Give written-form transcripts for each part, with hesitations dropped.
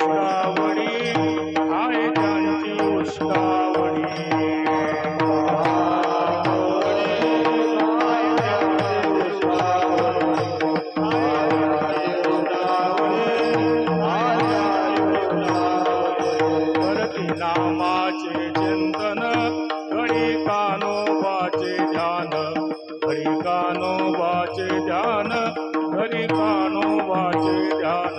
उष्टावणी आहे त्यांची उष्टावणी करती नामाचे चिंतन घडी कानोबाचे ध्यान घडी कानोबाचे ध्यान घडी कानोबाचे ध्यान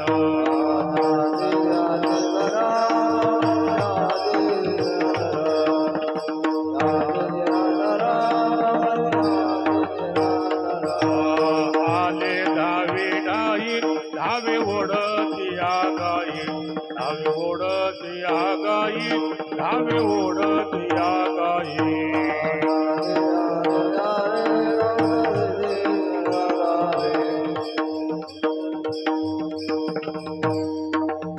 आले धावे डाई धावे ओढती आगाई धावे ओढती आगाई धावे ओढती आगाई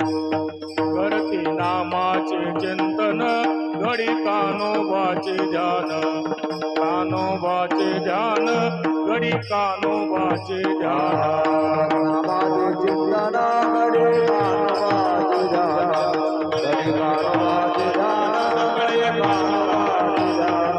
करती नामाचे चिंतन घडी कानोबाचे ध्यान कानोबाचे ध्यान घडी कानोबाचे ध्यान नामाचे चिंतन घडी कानोबाचे ध्यान घडी कानोबाचे ध्यान घडी कानोबाचे ध्यान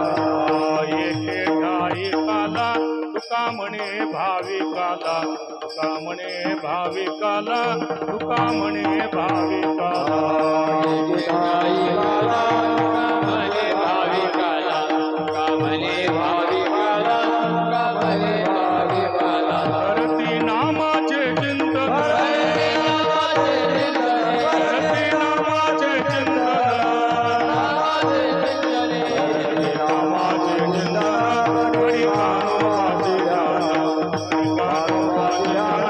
एके ठाई काला तुका म्हणे भाविकाला तुका म्हणे भाविकाला तुका म्हणे भाविकाला एके ठाई काला म्हणे भाविकाला तुका म्हणे भाविकाला तुका म्हणे भाविकाला करती नामाचे चिंतन करती नामाचे चिंतन नामाचे चिंतन घडी कानोबाचे ध्यान घडी कानोबाचे ध्यान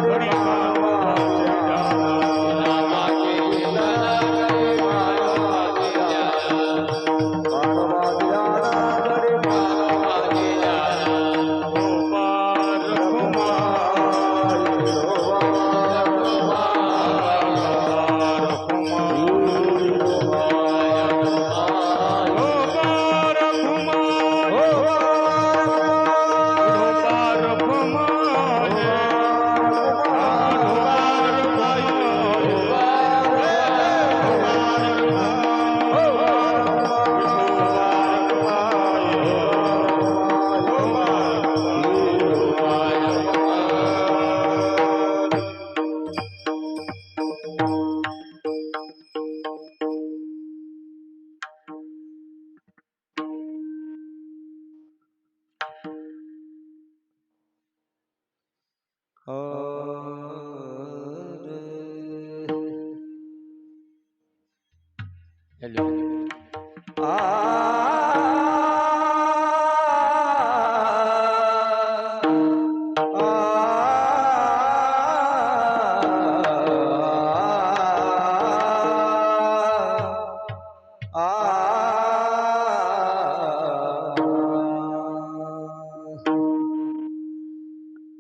घडी कानोबाचे ध्यान नामाचे चिंतन घडी कानोबाचे ध्यान कानोबाचे ध्यान घडी कानोबाचे ध्यान गोपाल हेलो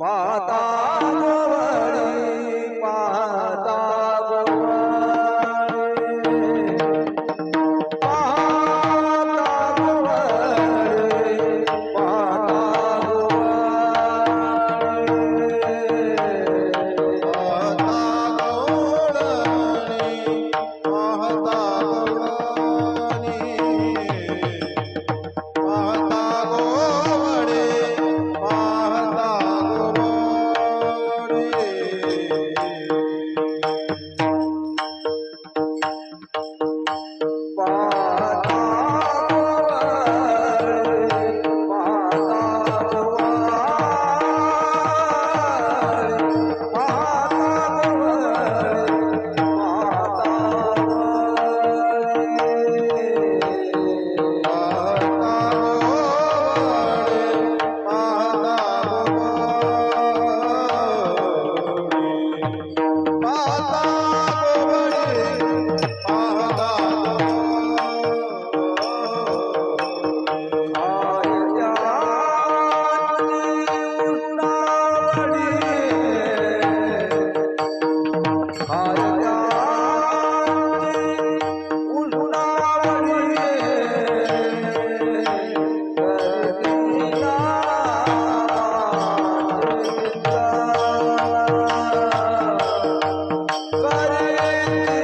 पाता गोवडी पाता करे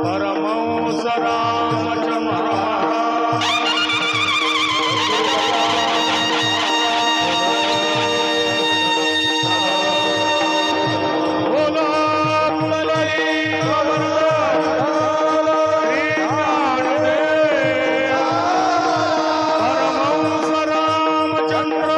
परमहंस रामचंद्र बोला कुळली श्री ज्ञानदेव परमहंस रामचंद्र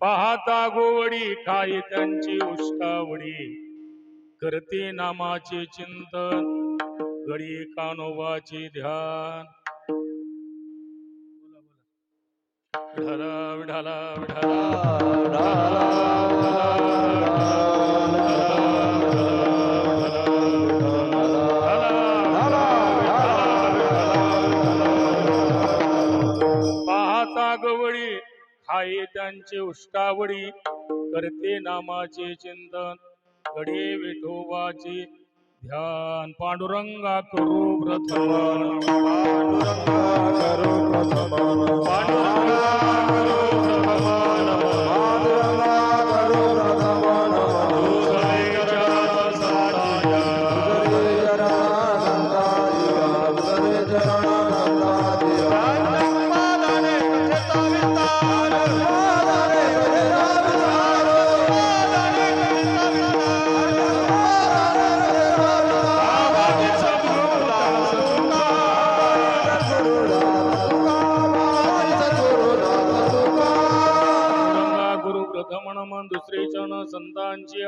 पाहता गोवडी खाई त्यांची उष्टावडी करते नामाचे चिंतन गडी कानोबाचे ध्यान विठला विठला पाहता गवळी खाई त्यांचे उष्टावडी करते नामाचे चिंतन गडे विठोबाचे ध्यान पांडुरंगा करू प्रथम पांडुरंगा करू प्रथम दुसरे चरण संतांची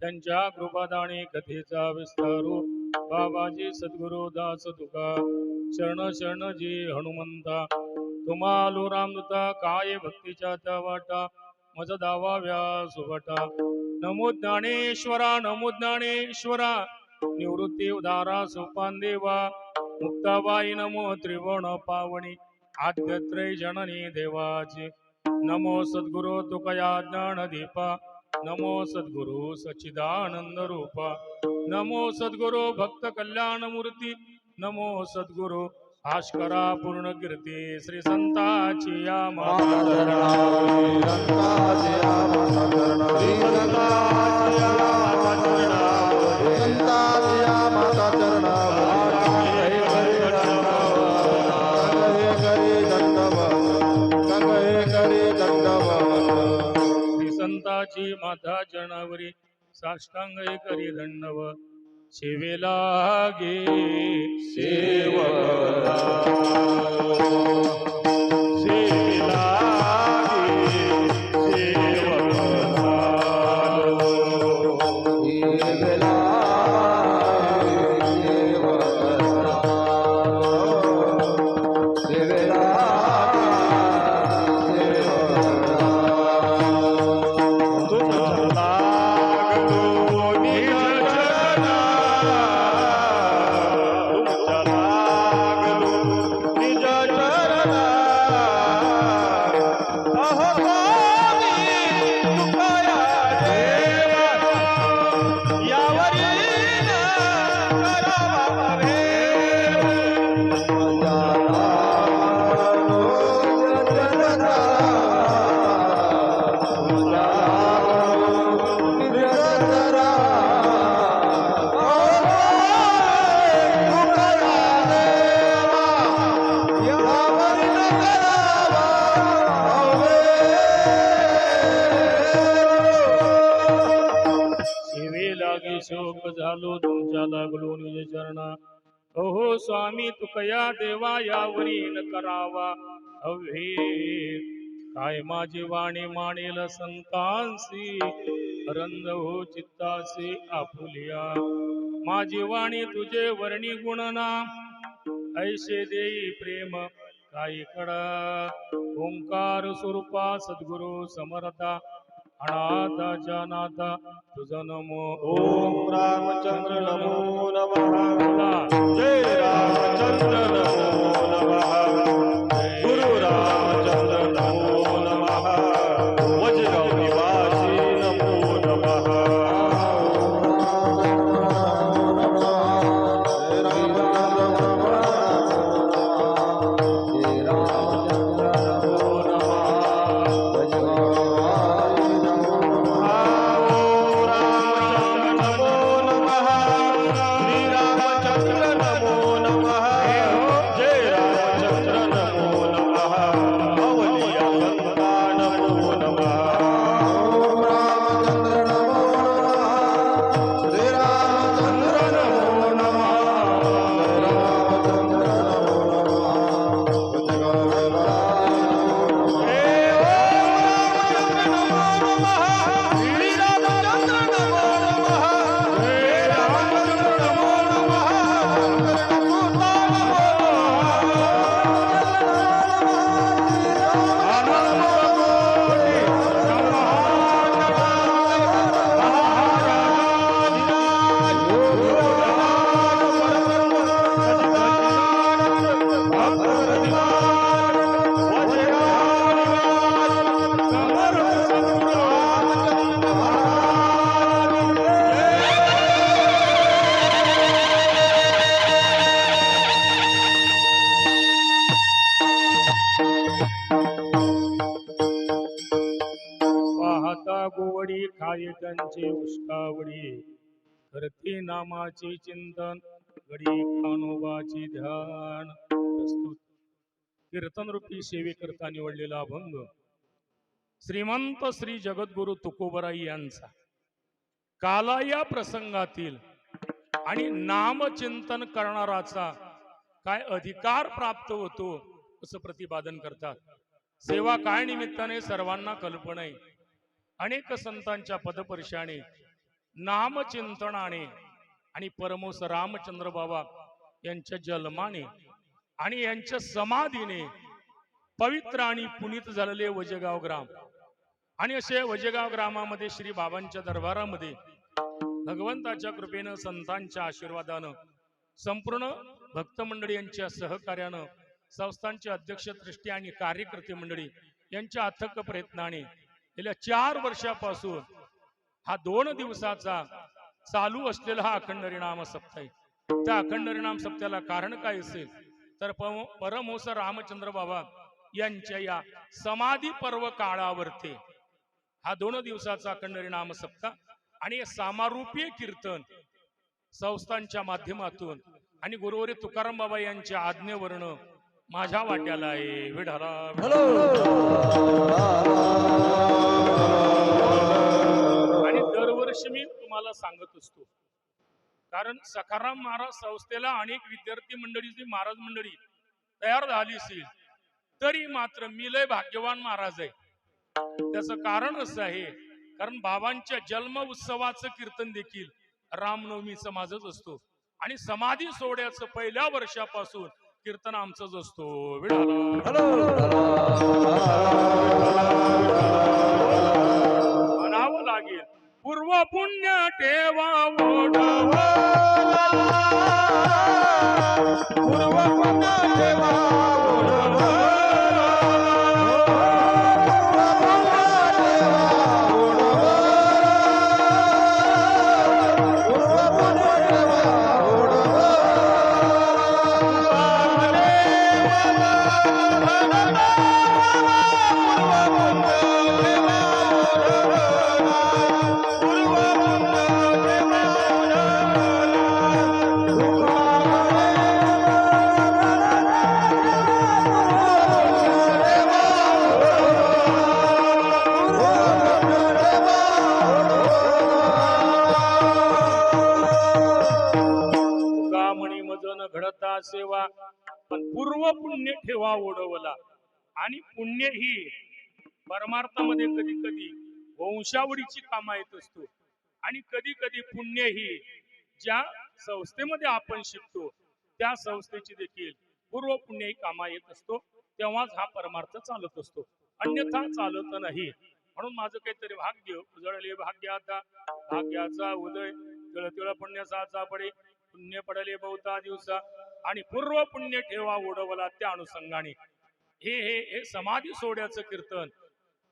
त्यांच्या कृपादानी कथेचा विस्तारू बाबाजी सद्गुरु दास तुका शरण शरण जी हनुमंता तुम्हालो रामदूता काय भक्तीच्या त्या वाटा मज दावा व्यासुभटा नमो ज्ञानेश्वरा निवृत्ती उदारा सोपान देवा मुक्ताबाई नमो त्रिभुवन पावनी आद्यत्रय जननी देवाची नमो सद्गुरु तुकया ज्ञान दीपा नमो सद्गुरु सच्चिदानंद रूपा नमो सद्गुरु भक्त कल्याण मूर्ती नमो सद्गुरु भास्करा पूर्ण कीर्ती श्री संताची या माता संताची माता जनावरी साष्टांग करी दंडव सेवेला गे सेवला सेवेला गे सेवला शोक झालो तुमच्या लागलो निज चरणा अहो स्वामी तुकया देवा यावरी न करावा अव्हे काय माझी वाणी मानेल संतांसी रंद हो चित्तासी आपुलिया माझी वाणी तुझे वर्णी गुणना ऐसे देई प्रेम काही कडा ओंकार स्वरूपा सद्गुरु समर्था अनाथाच्या नाथा तुझ नमो ओम रामचंद्र नमो नमः बोला. जय रामचंद्र नमो नमः गुरु रामचंद्र नमो नमः वज्रव निवासी नमो नमः पाहता गोवडी खाये त्यांचे उष्टावडी करते नामाचे चिंतन गडी कानोबाचे ध्यान. प्रस्तुत कीर्तन रूपी सेवेकरता निवडलेला अभंग श्रीमंत श्री जगद्गुरु तुकोबराई यांचा. काला या प्रसंगातील आणि नामचिंतन करणाराचा काय अधिकार प्राप्त होतो असं प्रतिपादन करतात. सेवा काय निमित्ताने सर्वांना कल्पना आहे. अनेक संतांच्या पदपर्शाने नामचिंतनाने आणि परमोस रामचंद्र बाबा यांच्या जन्माने आणि यांच्या समाधीने पवित्र आणि पुनीत झालेले वजेगाव ग्राम आणि असे वजेगाव ग्रामामध्ये श्री बाबांच्या दरबारामध्ये भगवंताच्या कृपेनं संतांच्या आशीर्वादानं संपूर्ण भक्त मंडळी यांच्या सहकार्यानं संस्थांचे अध्यक्ष ट्रस्टी आणि कार्यकर्ते मंडळी यांच्या अथक प्रयत्नाने गेल्या 4 वर्षापासून हा 2 दिवसाचा चालू असलेला हा अखंड हरिनाम सप्ताह आहे. त्या अखंड हरिनाम सप्त्याला कारण काय असेल तर परमहंस रामचंद्र बाबा यांच्या या समाधी पर्व काळावरती हा 2 दिवसाचा अखंड हरिनाम सप्ताह आणि समारूपीय कीर्तन संस्थांच्या माध्यमातून आणि गुरुवारी तुकाराम बाबा यांच्या आज्ञेवरनं माझ्या वाट्याला आहे. विढाला आणि दरवर्षी मी तुम्हाला सांगत असतो, कारण सखाराम महाराज संस्थेला अनेक विद्यार्थी मंडळीची महाराज मंडळी तयार झाली असेल तरी मात्र मी लय भाग्यवान महाराज आहे. त्याचं कारण असं आहे, कारण बाबांच्या जन्म उत्सवाचं कीर्तन देखील रामनवमीचं माझंच असतो आणि समाधी सोहळ्याचं पहिल्या वर्षापासून कीर्तन आमचंच असतो. म्हणावं लागेल पूर्व पुण्य ठेवा ओढावा, पूर्व पुण्य ठेवा ओढावा. घडता सेवा पण पूर्व पुण्य ठेवा ओढवला. आणि पुण्य ही परमार्थामध्ये कधी कधी वंशावळीची कामा येत असतो आणि कधी कधी पुण्य ही ज्या संस्थेमध्ये आपण शिकतो त्या संस्थेची देखील पूर्व पुण्य ही कामा येत असतो. तेव्हाच हा परमार्थ चालत असतो, अन्यथा चालत नाही. म्हणून माझं काहीतरी भाग्य उजळले भाग्य आता, भाग्याचा उदय तिळ पुण्य पडे, पुण्य पडले बहुता दिवसा, आणि पूर्व पुण्य ठेवा उडवला त्या अनुषंगाने हे समाधी सोहळ्याचं कीर्तन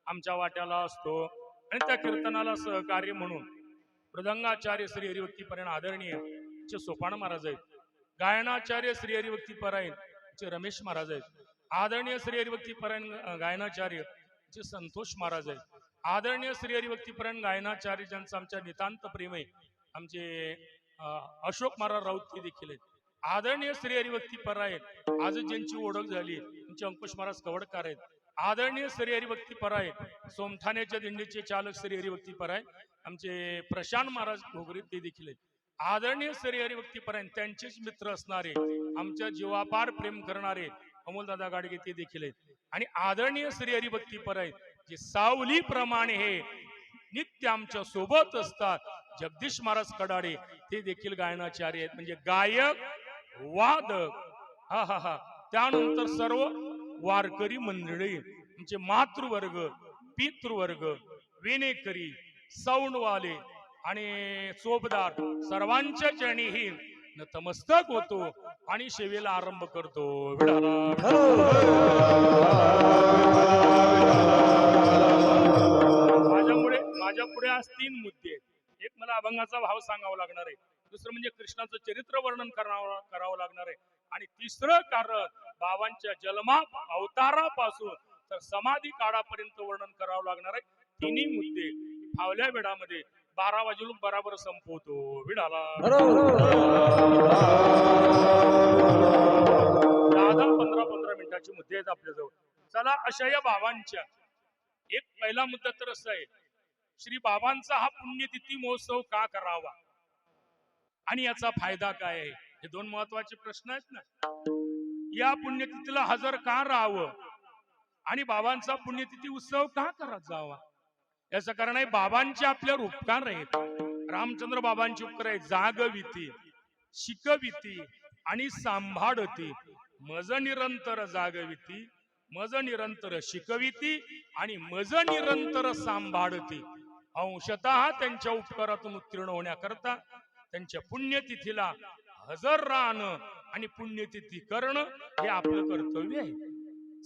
आमच्या वाट्याला असतो. आणि त्या कीर्तनाला सहकार्य म्हणून मृदंगाचार्य श्री हरिभक्ती परायण आदरणीय चे सोपान महाराज आहेत, गायनाचार्य श्री हरिभक्ती परायण चे रमेश महाराज आहेत, आदरणीय श्री हरिभक्ती परायण गायनाचार्य चे संतोष महाराज आहेत, आदरणीय श्री हरिभक्ती परायण गायनाचार्य ज्यांचं आमच्या नितांत प्रेम आहे आमचे अशोक महाराज राऊत ते देखील आहेत, आदरणीय श्री हरिभक्ती परायण आज ज्यांची ओळख झाली त्यांचे अंकुश महाराज कवडकार आहेत, आदरणीय श्री हरिभक्ती परायण सोमठाण्याच्या दिंडीचे चालक श्री हरिभक्ती परायण आमचे प्रशांत महाराज घोगरे ते देखील आहेत, आदरणीय श्री हरिभक्ती परायण त्यांचेच मित्र असणारे आमच्या जीवापार प्रेम करणारे अमोलदादा गाडगे ते देखील आहेत, आणि आदरणीय श्री हरिभक्ती परायण जे सावली प्रमाणे हे नित्य आमच्या सोबत असतात जगदीश महाराज कडाडे ते देखील गायनाचार्य आहेत. म्हणजे गायक वादक हा त्यानंतर सर्व वारकरी मंडळी आमचे मातृवर्ग पितृवर्ग विनेकरी सौंडवाले आणि चोपदार सर्वांच्या चरणीही नतमस्तक होतो आणि सेवेला आरंभ करतो. माझ्या पुढे आज 3 मुद्दे आहेत. एक मला अभंगाचा भाव सांगावा लागणार आहे, दुसरं म्हणजे कृष्णाचं चरित्र वर्णन करावं लागणार आहे, आणि तिसरं कारण बाबांच्या जन्मा अवतारापासून तर समाधी काळापर्यंत वर्णन करावं लागणार आहे. तिन्ही मुद्दे फावल्या वेळामध्ये 12 वाजून बराबर संपवतो. विडाला 10-15 मिनिटाचे मुद्दे आहेत आपल्याजवळ. चला, अशा या बाबांच्या एक पहिला मुद्दा तर असा आहे, श्री बाबांचा हा पुण्यतिथी महोत्सव का करावा आणि याचा फायदा काय आहे, हे 2 महत्वाचे प्रश्न आहेत ना. या पुण्यतिथीला हजर का राहावं आणि बाबांचा पुण्यतिथी उत्सव का करत जावा, याचं कारण आहे बाबांचे आपल्यावर उपकार आहेत. रामचंद्र बाबांचे उपकार आहेत, जागविती शिकविती आणि सांभाळती, मज निरंतर जागविती मज निरंतर शिकविती आणि मज निरंतर सांभाळती. अंशतः त्यांच्या उपकारातून उत्तीर्ण होण्याकरता त्यांच्या पुण्यतिथीला हजर राहणं आणि पुण्यतिथी करणं हे आपलं कर्तव्य आहे.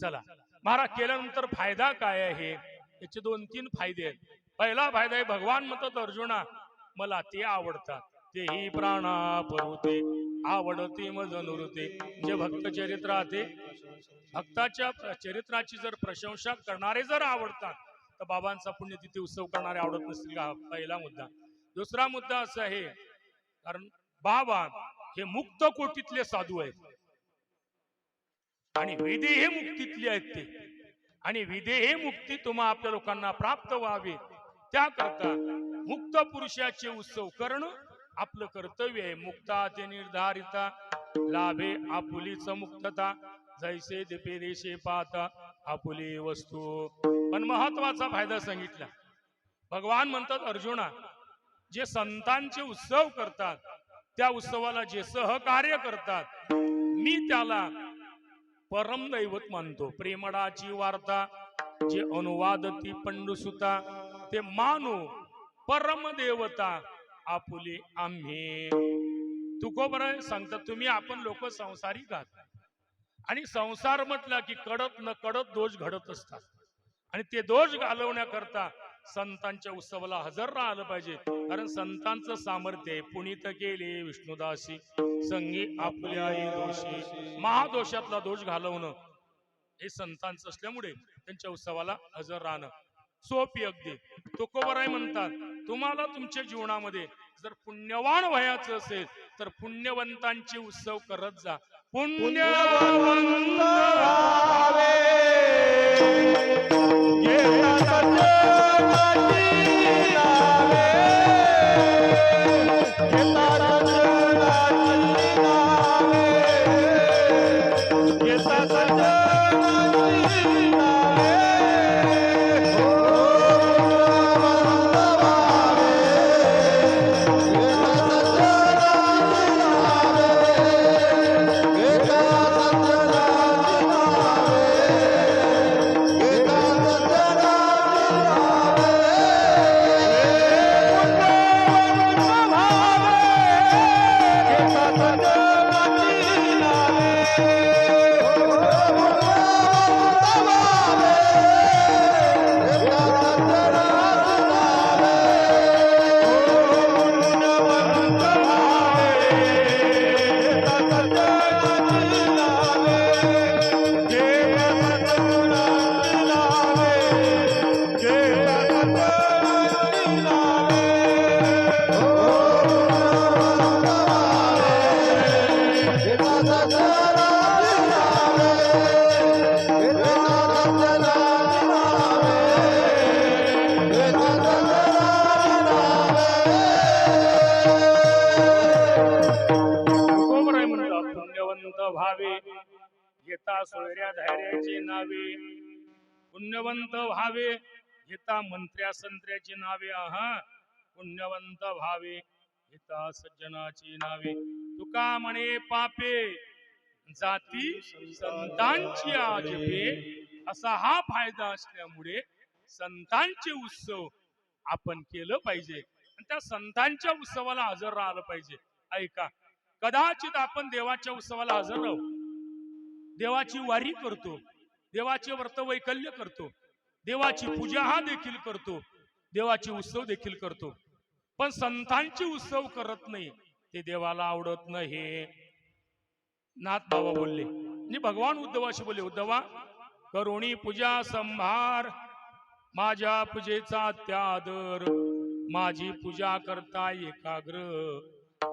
चला, महाराज केल्यानंतर फायदा काय आहे, याचे 2-3 फायदे आहेत. पहिला फायदा आहे, भगवान म्हणतात अर्जुना मला ते आवडतात, तेही प्राणा परुते आवडते मज नुरुते. जे भक्त चरित्राते भक्ताच्या चरित्राची जर प्रशंसा करणारे जर आवडतात तर बाबांचा पुण्यतिथी उत्सव करणारे आवडत नसतील का, पहिला मुद्दा. दुसरा मुद्दा असा आहे, कारण बाबा हे मुक्त कोटीतले साधू आहेत आणि विधी हे मुक्तीतले आहेत ते, आणि विधी हे मुक्ती तुम्हा आपल्या लोकांना प्राप्त व्हावे त्याकरता मुक्त पुरुषाचे उत्सव करणं आपलं कर्तव्य आहे. मुक्ता ते निर्धारिता लाभे आपुलीच मुक्तता, जैसे दिपे देशे पाहता आपुली वस्तू. पण महत्वाचा फायदा सांगितला. भगवान म्हणतात अर्जुना, जे संतांचे उत्सव करतात त्या उत्सवाला जे सहकार्य करतात मी त्याला परम दैवत मानतो. प्रेमडाची वार्ता जे अनुवादती पंडुसुता, ते मानू परम देवता आपुले आम्ही. तुकोबराय सांगतात, तुम्ही आपण लोक संसारिक आहात आणि संसार म्हटला की कडत न कडत दोष घडत असतात, आणि ते दोष घालवण्याकरता संतांच्या उत्सवाला हजर राहिलं पाहिजे. कारण संतांचं सामर्थ्य आहे, पुनीत केले विष्णुदासी संगी आपल्या दोषी. महादोषातला दोष घालवणं हे संतांचं असल्यामुळे त्यांच्या उत्सवाला हजर राहणं सोपी अगदी. तुकोबराय म्हणतात, तुम्हाला तुमच्या जीवनामध्ये जर पुण्यवान व्हायचं असेल तर पुण्यवंतांचे उत्सव करत जा. पुण्यवंत घेता सोयऱ्या धैर्याची नावे, पुण्यवंत व्हावे घेता मंत्र्या संत्र्याची नावे, पुण्यवंत व्हावे घेता सज्जनाची नावे. तुका म्हणे पापे जाती संतांची आजपे, असा हा फायदा असल्यामुळे संतांचे उत्सव आपण केलं पाहिजे आणि त्या संतांच्या उत्सवाला हजर राहिलं पाहिजे. ऐका, कदाचित आपण देवाच्या उत्सवाला हजर राहू, देवाची वारी करतो, देवाचे व्रत वैकल्य करतो, देवाची पूजा हा देखील करतो, देवाचे उत्सव देखील करतो, पण संतांचे उत्सव करत नाही, ते देवाला आवडत नाही. नाथ बाबा बोलले आणि भगवान उद्धवाशी बोलले, उद्धवा करुणी पूजा संभार, माझ्या पूजेचा त्यादर, माझी पूजा करता एकाग्र,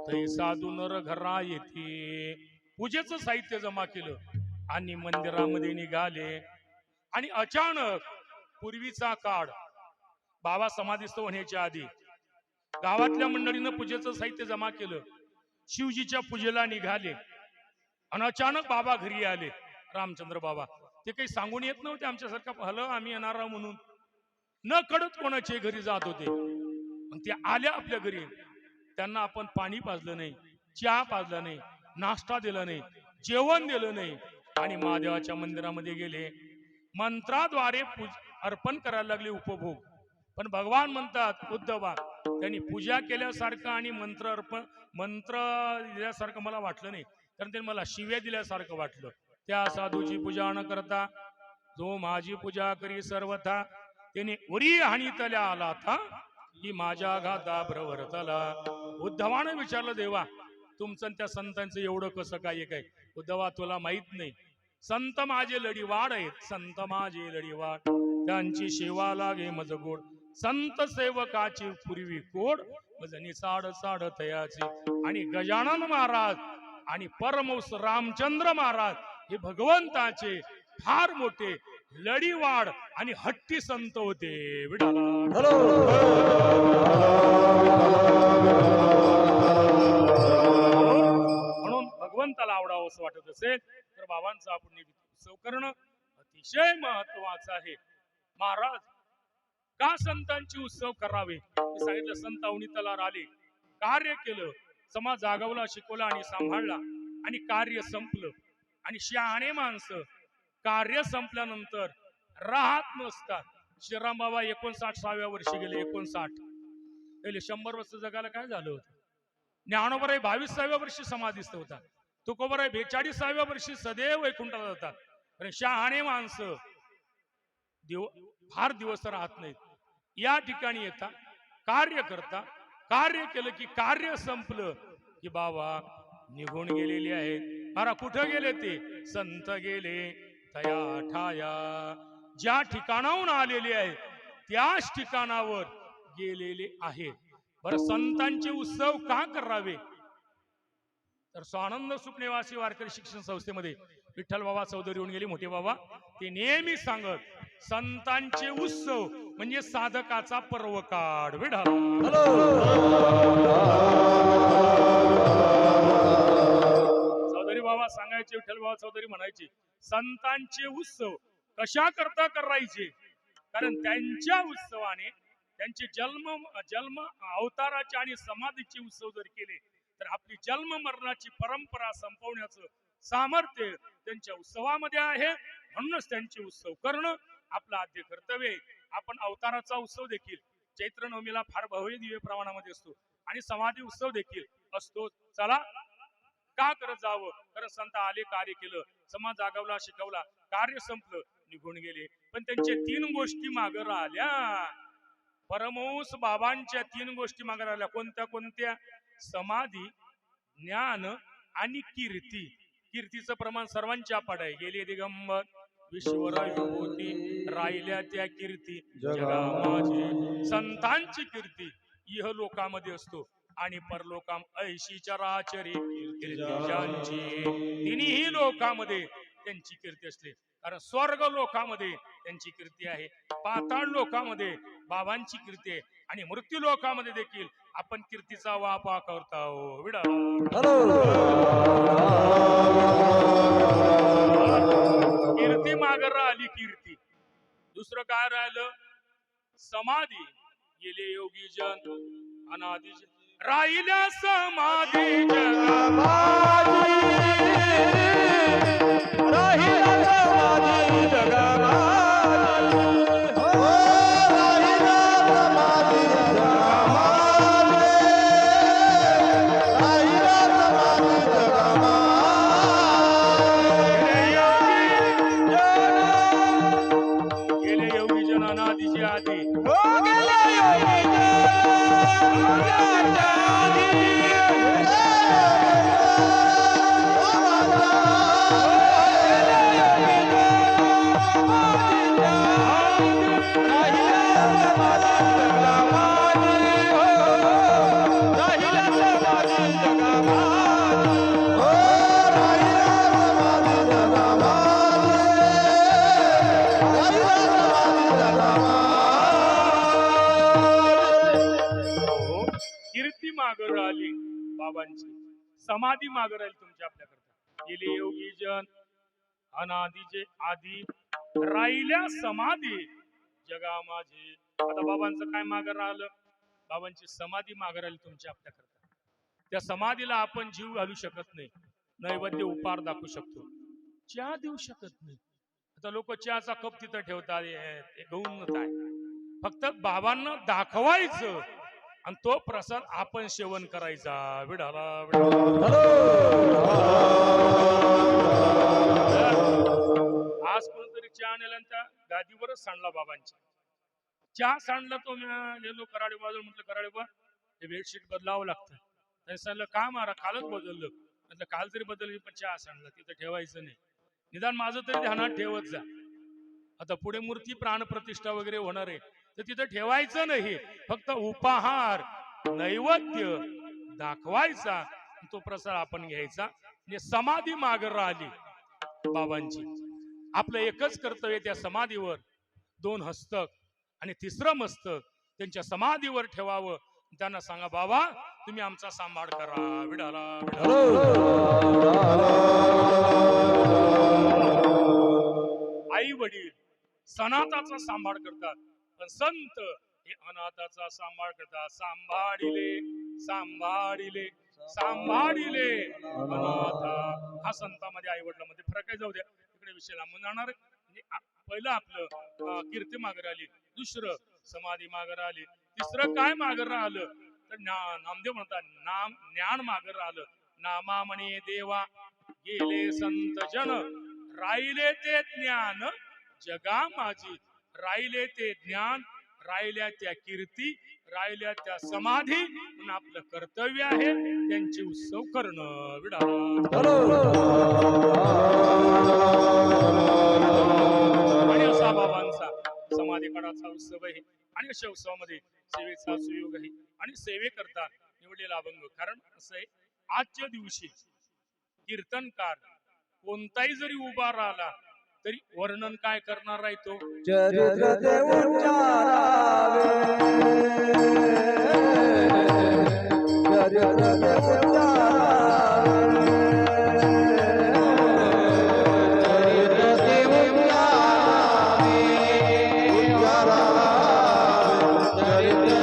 तै साधू नर घरा येते. पूजेचं साहित्य जमा केलं आणि मंदिरामध्ये निघाले आणि अचानक पूर्वीचा काळ, बाबा समाधीस्थ होण्याच्या आधी गावातल्या मंडळीनं पूजेचं साहित्य जमा केलं, शिवजीच्या पूजेला निघाले आणि अचानक बाबा घरी आले. रामचंद्र बाबा ते काही सांगून येत नव्हते आमच्यासारखं हलं आम्ही येणार आहोत म्हणून, न कळत कोणाचे घरी जात होते. मग ते आल्या आपल्या घरी, त्यांना आपण पाणी पाजलं नाही, चहा पाजला नाही, नाश्ता दिला नाही, जेवण दिलं नाही आणि महादेवाच्या मंदिरामध्ये गेले. मंत्राद्वारे अर्पण करायला लागले उपभोग. पण भगवान म्हणतात, उद्धवा त्यांनी पूजा केल्यासारखं आणि मंत्र दिल्यासारखं मला वाटलं नाही, कारण त्यांनी मला शिव्या दिल्यासारखं वाटलं. त्या साधूची पूजा न करता जो माझी पूजा करी सर्वथा, त्याने उरी हानीतल्या आला था, ही माझ्या घाता भ्रवरतला. उद्धवानं विचारलं, देवा तुमचं त्या संतांचं एवढं कसं काय काय? उद्धवा तुला माहित नाही, संत माझे लढीवाड आहेत, संत माझे लढीवाड, त्यांची सेवा लागे मज गोड, संत सेवकाची पूर्वी कोड, मज निसाड साड तयाची. आणि गजानन महाराज आणि परमहंस रामचंद्र महाराज हे भगवंताचे फार मोठे लढीवाड आणि हट्टी संत होते. विठाला म्हणून भगवंताला आवडावं असं वाटत असेल तर बाबांचा आपण उत्सव करणं अतिशय महत्वाचं आहे. महाराज का संतांची उत्सव करावे हे सांगितलं. संत अवनीतला आले, कार्य केलं, समाज जागवला, शिकवला आणि सांभाळला आणि कार्य संपलं. आणि शहाणे माणसं कार्य संपल्यानंतर राहत नसतात. श्रीराम बाबा 59व्या वर्षी गेले. 59 पहिले 100 वर्ष जगायला काय झालं होतं. ज्ञानोबराय 22व्या वर्षी समाधीस्थ होता. तुकोबराय 42व्या वर्षी सदैव वैकुंठाला जातात. कारण शहाणे माणसं फार दिवस राहत नाहीत. या ठिकाणी येता, कार्य करता, कार्य केलं की कार्य संपलं की बाबा निघून गेलेले आहेत. अरे कुठं गेले ते? संत गेले तया ठाया. ज्या ठिकाणाहून आलेले आहेत त्याच ठिकाणावर गेलेले आहेत. बरं, संतांचे उत्सव का करावे? तर स्वानंद सुखनिवासी वारकरी शिक्षण संस्थेमध्ये विठ्ठल बाबा चौधरी होऊन गेले, मोठे बाबा, ते नेहमी सांगत, संतांचे उत्सव म्हणजे साधकाचा पर्व काढ. चौधरी बाबा सांगायचे, विठ्ठल बाबा चौधरी म्हणायचे, संतांचे उत्सव कशा करता करायचे? कारण त्यांच्या उत्सवाने त्यांचे जन्म अवताराचे आणि समाधीचे उत्सव जर केले तर आपली जन्म मरणाची परंपरा संपवण्याचं सामर्थ्य त्यांच्या उत्सवामध्ये आहे. म्हणूनच त्यांचे उत्सव करणं आपलं आद्य कर्तव्य आहे. आपण अवताराचा उत्सव देखील चैत्र नवमीला फार भव्य दिव्य प्रमाणामध्ये असतो आणि समाधी उत्सव देखील असतो. चला का करत जावं? कारण संत आले, कार्य केलं, समाज जागवला, शिकवला, कार्य संपलं, निघून गेले. पण त्यांचे 3 गोष्टी मागे राहिल्या. परमहंस बाबांच्या 3 गोष्टी मागे राहिल्या. कोणत्या कोणत्या? समाधी, ज्ञान आणि कीर्ती. कीर्तीचं प्रमाण सर्वांच्या पाडाय. गेले दिगंबर विश्वर विभूती, राहिल्या त्या कीर्ती जगा माझी. संतांची कीर्ती इह लोकामध्ये असतो आणि परलोकाम ऐशी चराचरी कीर्ती. तिन्ही लोकांमध्ये त्यांची कीर्ती असते. कारण स्वर्ग लोकामध्ये त्यांची कीर्ती आहे, पाताळ लोकामध्ये बाबांची कीर्ती आहे आणि मृत्यू लोकामध्ये देखील आपण कीर्तीचा वापर करतो. विडा कीर्ती मागर आली कीर्ती. दुसरं काय राहिलं? समाधी. गेले योगी जन अनादि राहिल्या समाधी जगा गेले योगी जन अनादिचे आधी कीर्ती मागर आली बाबांची, समाधी मागर आली तुमच्या आपल्याकरता. गेले योगी जन अनादीचे आधी राहिल्या समाधी जगा माझी. आता बाबांचं काय मागर राहिलं? बाबांची समाधी मागर आली तुमच्या आपल्याकरता. त्या समाधीला आपण जीव घालू शकत नाही, नैवेद्य उपहार दाखवू शकतो, चहा देऊ शकत नाही. आता लोक चहाचा कप तिथं ठेवतात, हे गौण आहे. फक्त बाबांना दाखवायचं आणि तो प्रसाद आपण सेवन करायचा. विढाला आज कोणतरी चहा नेल्यानंतर गादीवरच सांडला बाबांच्या. चहा सांडला तो गेलो कराडे बाजूला. म्हटलं कराडे बा हे बेडशीट बदलावं लागतं. त्यांनी सांगितलं का मारा? कालच बदललं. म्हटलं काल तरी बदलली पण चहा सांडला तिथं ठेवायचं नाही. निदान माझं तरी ध्यानात ठेवत जा. आता पुढे मूर्ती प्राणप्रतिष्ठा वगैरे होणार आहे तर तिथं ठेवायचं नाही, फक्त उपहार नैवेद्य दाखवायचा, तो प्रसाद आपण घ्यायचा. म्हणजे समाधी मागे राहिली बाबांची. आपलं एकच कर्तव्य त्या समाधीवर 2 हस्तक आणि 3रं मस्तक त्यांच्या समाधीवर ठेवावं. त्यांना सांगा बाबा तुम्ही आमचा सांभाळ करा. विडाला आई वडील सनाताचा सांभाळ करतात, पण संत हे अनाथाचा सांभाळ करतात. सांभाळिले सांभाळिले सांभाळिले अनाथा. हा संतांमध्ये आई वडिलांमध्ये फरक आहे. जाऊ द्या, इकडे विषय लांबून जाणार. पहिलं आपलं कीर्ती मागर आली, दुसरं समाधी मागर आली, तिसरं काय मागर राहिलं तर नामदेव म्हणतात नाम ज्ञान मागर राहिलं. नामा म्हणे देवा गेले संत जन राहिले ते ज्ञान जगा माझी. राहिले ते ज्ञान, राहिल्या त्या कीर्ती, राहिल्या त्या समाधी. म्हणून आपलं कर्तव्य आहे त्यांचे उत्सव करणं. आणि असा बाबांचा समाधी काळाचा उत्सव आहे आणि अशा उत्सवामध्ये सेवेचा सुयोग आहे आणि सेवे करता निवडलेला अभंग. कारण असं आहे, आजच्या दिवशी कीर्तनकार कोणताही जरी उभा राहिला तरी वर्णन काय करणार आहे तो? चरित्र देऊचारावे, चरित्र देऊचारावे, चरित्र देऊचारावे, चरित्र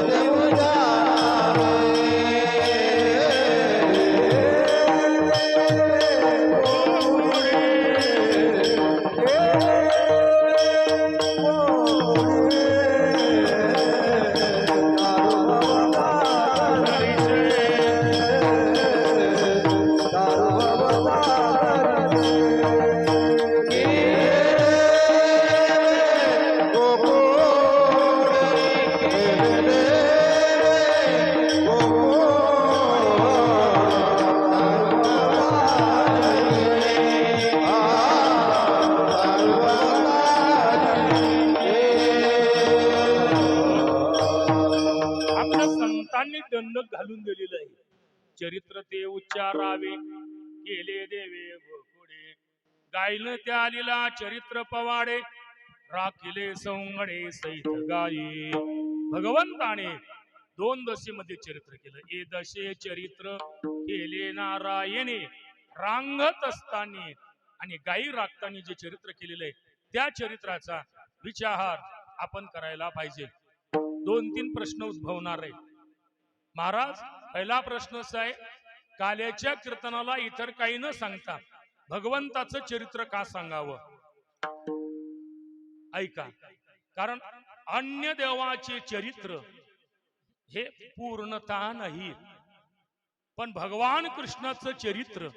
दंडक घालून दिलेलं आहे. चरित्र ते उच्चारावे केले देवे घोडे, गायन त्या लीला चरित्र पवाडे, राखिले सौंगडे सहित गायी. भगवंताने 2 दशेमध्ये चरित्र केलं. ए दशे चरित्र केले नारायणे रांगत असताना आणि गायी राखताना जे चरित्र केलेलं आहे त्या चरित्राचा विचार आपण करायला पाहिजे. 2-3 प्रश्न उद्भवणार आहे. महाराज, पहिला प्रश्न असा आहे, काल्याच्या कीर्तनाला इतर काही न सांगता भगवंताचं चरित्र का सांगावं? ऐका, कारण अन्य देवाचे चरित्र हे पूर्णता नाही, पण भगवान कृष्णाचं चरित्र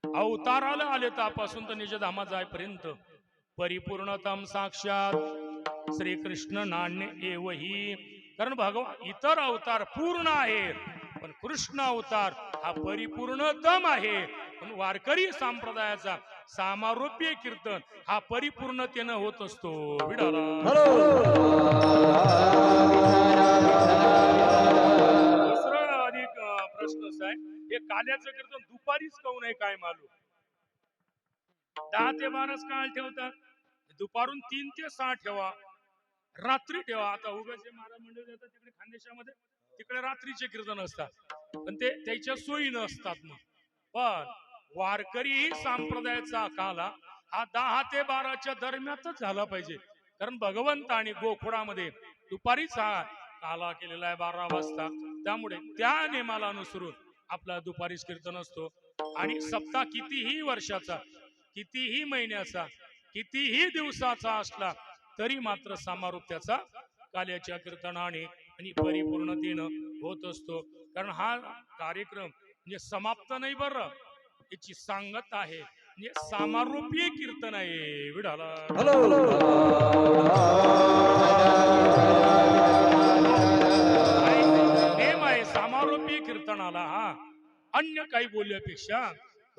अवताराला आले तापासून तर निजधामा जायपर्यंत परिपूर्णतम साक्षात श्रीकृष्ण नान्य एवही. कारण भगवान इतर अवतार पूर्ण आहे, पण कृष्ण अवतार हा परिपूर्णतम आहे. पण वारकरी संप्रदायाचा सामारोप्य कीर्तन हा परिपूर्णतेनं होत असतो. विडाला दुसरा अधिक प्रश्न असा आहे, हे काल्याचं कीर्तन दुपारीच काऊन आहे काय मालूम? 10 ते 12 काळ ठेवतात, दुपारून 3 ते 6 ठेवा, रात्री ठेवा. आता उगाचे महाराज मंडळ जातात तिकडे खानदेशामध्ये, तिकडे रात्रीचे कीर्तन असतात, पण ते त्याच्या सोयी नसतात. मग पण वारकरी संप्रदायाचा काला हा 10 ते 12च्या दरम्यानच झाला पाहिजे. कारण भगवंत आणि गोकुळामध्ये दुपारीच हा काला केलेला आहे 12 वाजता. त्यामुळे त्या नियमाला अनुसरून आपला दुपारीच कीर्तन असतो. आणि सप्ताह कितीही वर्षाचा, कितीही महिन्याचा, कितीही दिवसाचा असला तरी मात्र समारोप त्याचा काल्याच्या कीर्तनाने आणि परिपूर्णतेनं होत असतो. कारण हा कार्यक्रम म्हणजे समाप्त नाही बरं, याची सांगत आहे, म्हणजे समारोपीय कीर्तन आहे. विडाला नेम आहे समारोपीय कीर्तनाला. हा अन्य काही बोलण्यापेक्षा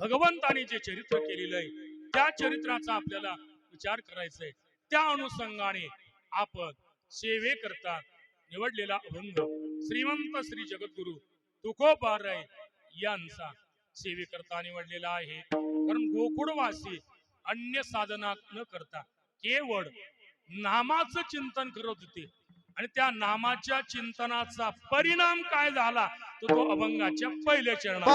भगवंताने जे चरित्र केलेलं आहे त्या चरित्राचा आपल्याला विचार करायचा आहे. त्या अनुषंगाने आपण सेवेकरता निवडलेला अभंग श्रीमंत श्री जगद्गुरु तुकोबाराय यांचा सेवेकरता निवडलेला आहे. कारण गोकुळवासी अन्य साधना न करता केवळ नामाचं चिंतन करत होते, आणि त्या नामाच्या चिंतनाचा परिणाम काय झाला तो तो अभंगाच्या पहिल्या चरणात.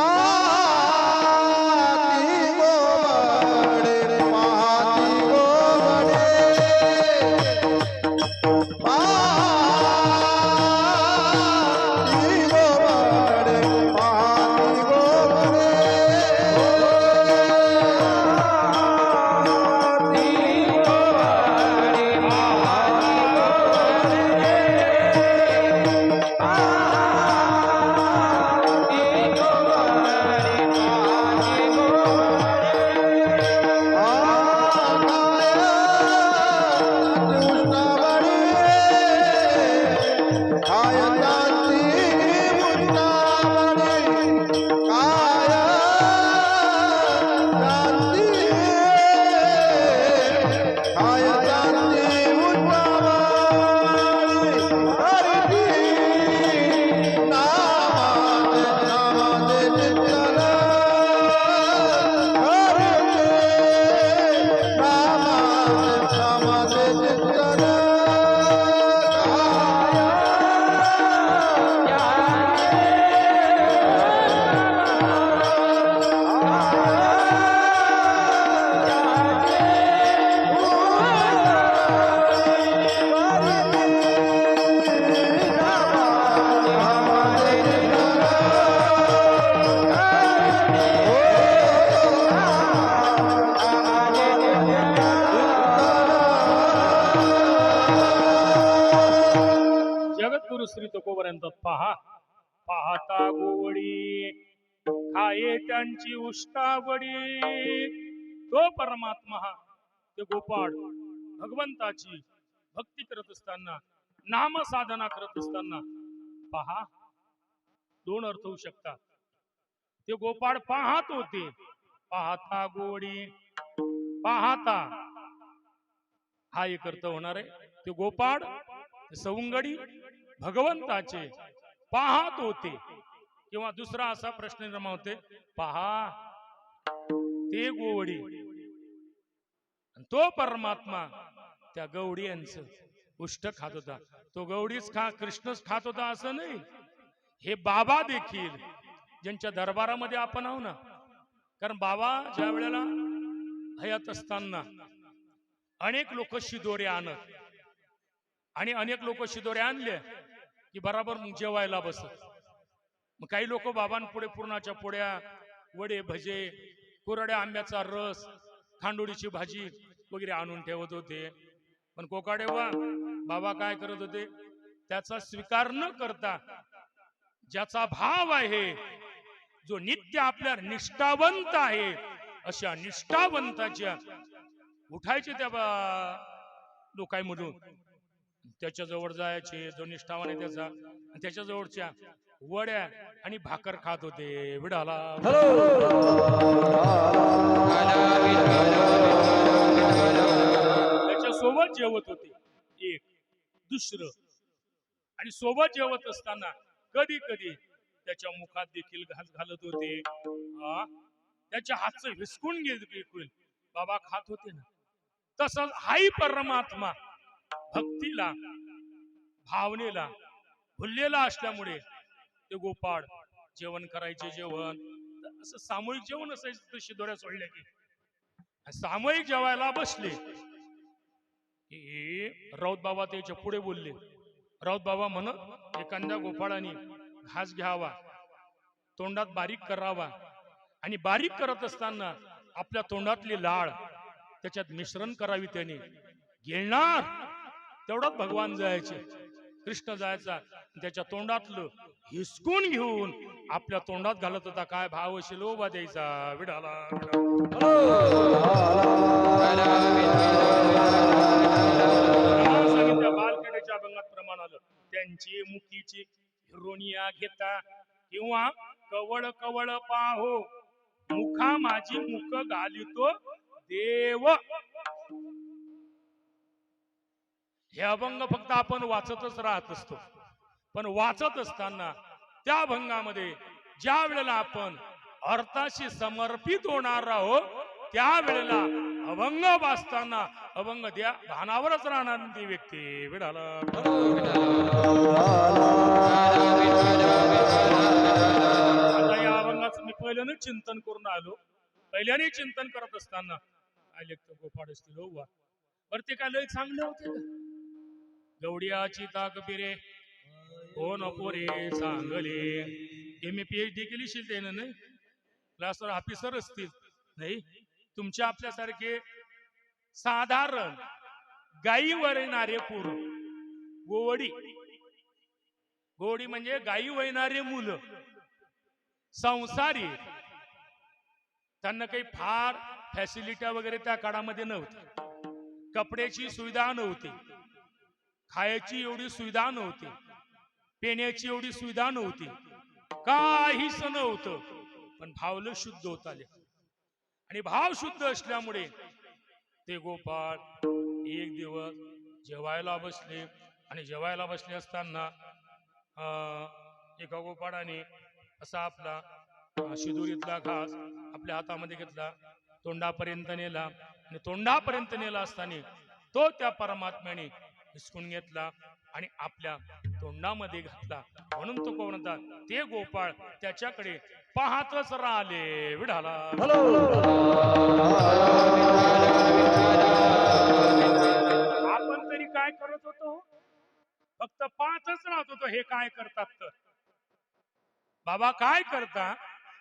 श्री तुकोपर्यंत पहा पाहता गोवडी खाये त्यांची उष्टावडी. तो परमात्मा हा ते गोपाळ भगवंताची भक्ती करत असताना, नाम साधना करत असताना पहा 2 अर्थ होऊ शकतात. ते गोपाळ पाहत होते, पाहता गोवडी, पाहता हा एक अर्थ होणार आहे. ते गोपाळ सवंगडी भगवंताचे पाहत होते. किंवा दुसरा असा प्रश्न निर्माण होते, पहा ते गोवडी तो परमात्मा त्या गवडी यांचं उष्ट खात होता. तो गवडीच कृष्णच खात होता असं नाही. हे बाबा देखील ज्यांच्या दरबारामध्ये आपण आहो ना, कारण बाबा ज्या वेळेला हयात असताना अनेक लोक शिदोरे आणत आणि अनेक लोक शिदोरे आणले की बराबर मग जेवायला बसत. मग काही लोक बाबांपुढे पूर्णाच्या पोळ्या, वडे, भजे, कोरड्या आंब्याचा रस, खांडोळीची भाजी वगैरे आणून ठेवत होते. पण कोकाडेवा बाबा काय करत होते, त्याचा स्वीकार न करता ज्याचा भाव आहे, जो नित्य आपल्या निष्ठावंत आहे, अशा निष्ठावंताच्या उठायचे त्या लोकांमधून त्याच्या जवळ जायचे, जो निष्ठावान आहे त्याचा, आणि त्याच्या जवळच्या वड्या आणि भाकर खात होते. विडाला त्याच्या सोबत जेवत होते, एक दुसरं. आणि सोबत जेवत असताना कधी कधी त्याच्या मुखात देखील घास घालत होते. त्याच्या हातचं हिसकून घेईल बाबा खात होते ना. तसंच हाही परमात्मा भक्तीला, भावनेला भुललेला असल्यामुळे ते गोपाळ जेवण करायचे. जेवण असं सामूहिक जेवण असायचं. शिदोऱ्या सोडल्या की सामूहिक जेवायला बसले की राऊत बाबा त्याच्या पुढे बोलले. राऊत बाबा म्हणत, एखाद्या गोपाळाने घास घ्यावा, तोंडात बारीक करावा, आणि बारीक करत असताना आपल्या तोंडातली लाळ त्याच्यात मिश्रण करावी. त्याने गिळणार तेवढाच भगवान जायचे, कृष्ण जायचा, त्याच्या तोंडातलं हिसकून घेऊन आपल्या तोंडात घालत होता. काय भाव असेल लोबा द्यायचा. विडाला सांगितलं बालखेड्याच्या अभंगात प्रमाण आलं. त्यांची मुखीची हिरोनिया घेता किंवा कवळ कवळ पाहो, मुखा माझी मुख घालितो देव. हे अभंग फक्त आपण वाचतच राहत असतो, पण वाचत असताना त्या अभंगामध्ये ज्या वेळेला आपण अर्थाशी समर्पित होणार आहोत, त्यावेळेला अभंग वाचताना अभंग त्या भानावरच राहणार ती व्यक्ती. विडाला आता या अभंगाचं मी पहिल्याने चिंतन करून आलो. पहिल्याने चिंतन करत असताना काय लेखतो गोपाळ असतील हो वा. बरं ते काय लय चांगले होते का? गवडियाची ताक बिरे हो नको रे चांगले. MA PhD केली शिलते ना, नाही क्लासवर ऑफिसर असतील, नाही तुमच्या आपल्यासारखे साधारण गायीवर येणारे पूर, गोवडी, गोवडी म्हणजे गायी वळणारे मुलं, संसारी, त्यांना काही फार फॅसिलिटी वगैरे त्या काळामध्ये नव्हत्या. कपड्याची सुविधा नव्हती, खायची एवढी सुविधा नव्हती, पिण्याची एवढी सुविधा नव्हती, काहीच नव्हतं. पण भावलं शुद्ध होत आले, आणि भाव शुद्ध असल्यामुळे ते गोपाळ एक दिवस जेवायला बसले. आणि जेवायला बसले असताना एका गोपाळाने असा आपला शिदोरीतला घास आपल्या हातामध्ये घेतला, तोंडापर्यंत नेला, आणि तोंडापर्यंत नेला असताना तो त्या परमात्म्याने हिसकून घेतला आणि आपल्या तोंडामध्ये घातला. म्हणून तो कोण होता, ते गोपाळ त्याच्याकडे पाहतच राहिले. विढाला आपण तरी काय करत होतो, फक्त पाहतच राहत होतो. हे काय करतात तर बाबा काय करता,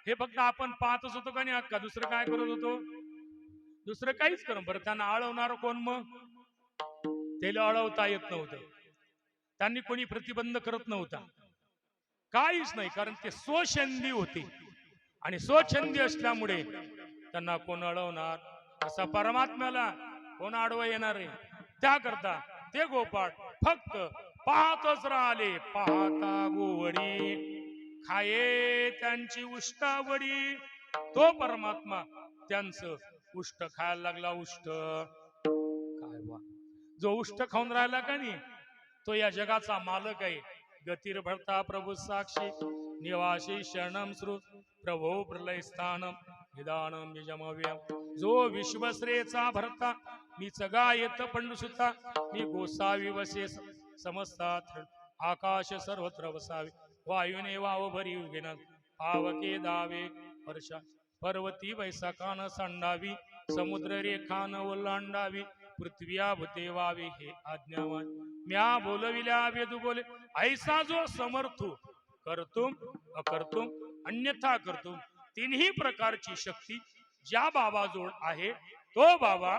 हे फक्त आपण पाहतच होतो का नाही का? दुसरं काय करत होतो? दुसरं काहीच करत. बरं त्यांना अळवणार कोण? मग त्याला अळवता येत नव्हतं, त्यांनी कोणी प्रतिबंध करत नव्हता, काहीच नाही. कारण ते स्वछंदी होते, आणि स्वछंदी असल्यामुळे त्यांना कोण अडवणार? असा परमात्म्याला कोण अडवा येणार आहे? त्याकरता ते गोपाळ फक्त पाहतच राहिले. पाहता गोवडी खाये त्यांची उष्टावडी. तो परमात्मा त्यांचं उष्ट खायला लागला. उष्ट काय वा, जो उष्ट खाऊन राहिला का नाही, तो या जगाचा मालक आहे. गतीर भरता प्रभू साक्षी निवासी शरणम श्रुत प्रभो प्रलय स्थानम निदानम निजमव्यम. जो विश्वश्रेचा भरता मी चगा येत पंडुसुता. मी गोसावी वसे समस्तात आकाश सर्वत्र वसावे. वायुने वाव भरी उगेना पावके दावे वर्षा पर्वती वैसाकान सांडावी. समुद्र रेखा न ओलांडावी पृथ्वी आभते व्हावी हे आज्ञावान म्या बोलविल्या वेदू बोले ऐसा जो समर्थू करतुम अकर्तुम अन्यथा करतुम तिन्ही प्रकारची शक्ती ज्या बाबाजवळ आहे तो बाबा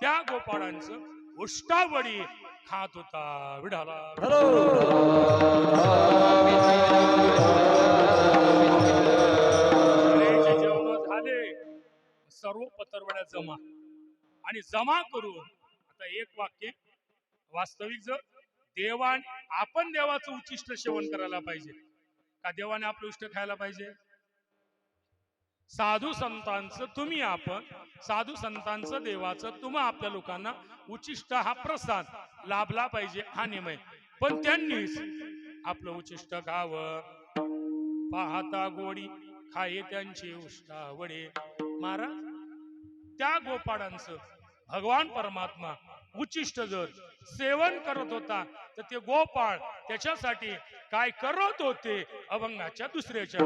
त्या गोपाळांचं उष्टावडी खात होता विढाला जेवण झाले सर्व पत्रवड्या जमा आणि जमा करून आता एक वाक्य वास्तविक जर देवाने आपण देवाचं उच्चिष्ट सेवन करायला पाहिजे का देवाने आपलं उष्ट खायला पाहिजे साधू संतांचं तुम्ही आपण साधू संतांचं देवाचं तुम्हा आपल्या लोकांना उच्चिष्ट हा प्रसाद लाभला पाहिजे हा नियम आहे पण त्यांनीच आपलं उच्चिष्ट खावं पाहता गोडी खाये त्यांचे उष्टावडे महाराज त्या गोपाळांचं भगवान परमात्मा उच्चिष्ट जर सेवन करत होता तर ते गोपाळ त्याच्यासाठी काय करत होते अभंगाच्या दुसऱ्याच्या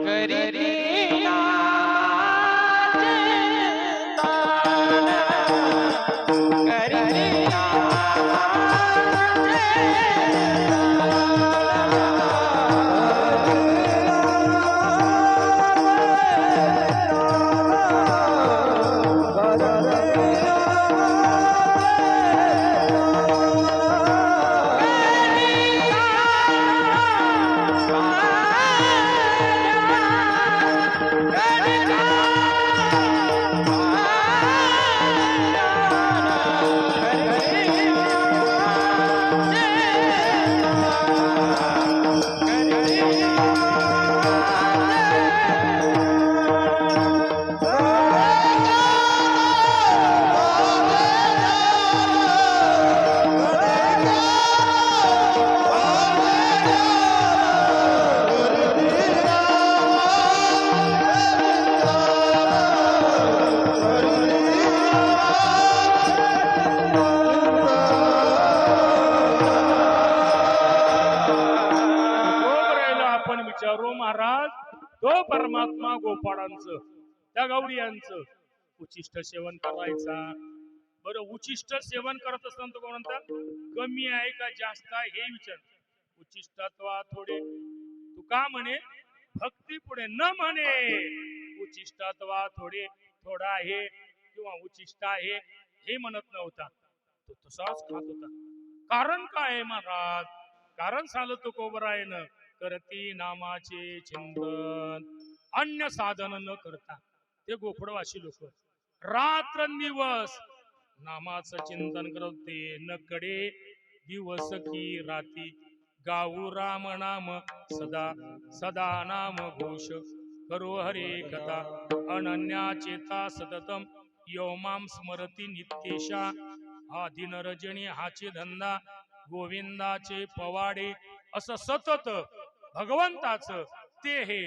महाराज तो परमात्मा गोपाळांचं त्या गौडियांचं उच्चिष्ट सेवन करायचा बरं उच्चिष्ट सेवन करत असताना तो कोण म्हणतात कमी आहे का जास्त आहे हे विचार उच्चिष्टत्वा थोडे तू का म्हणे भक्ती पुढे न म्हणे उच्चिष्टत्वा थोडे थोडा आहे किंवा उच्चिष्ट आहे हे म्हणत नव्हता तो तसाच खात होता कारण काय आहे महाराज कारण झालं तो कोबरायनं करती नामाचे चिंतन अन्य साधन न करता ते गोकुळवासी लोक रात्रंदिवस नामाचं चिंतन करते न कडे दिवस की राती गाऊ राम नाम सदा सदा नाम घोष करो हरे कथा अनन्या चेता सततम योमाम स्मरती नित्येशा हा दिनरजनी हाचे धंदा गोविंदाचे पवाडे असं सतत भगवंताचं ते हे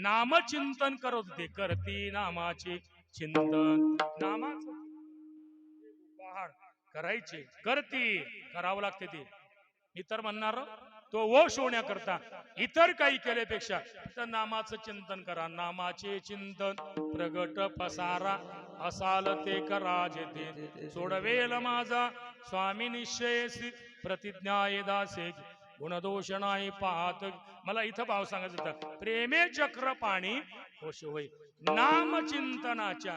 नामचिंतन करत होते करती नामाचे चिंतन नामाचं पहाड करायचे करती करावं लागते ते इतर म्हणणार तो वश होण्याकरता इतर काही केल्यापेक्षा तर नामाचं चिंतन करा नामाचे चिंतन प्रगट पसारा असाल ते करा जेथे सोडवेल माझा स्वामी निश्चयसी प्रतिज्ञा दासे गुणदोष नाही पाहत मला इथं भाव सांगायचं होता प्रेमे चक्र पाणी होश होय नामचिंतनाच्या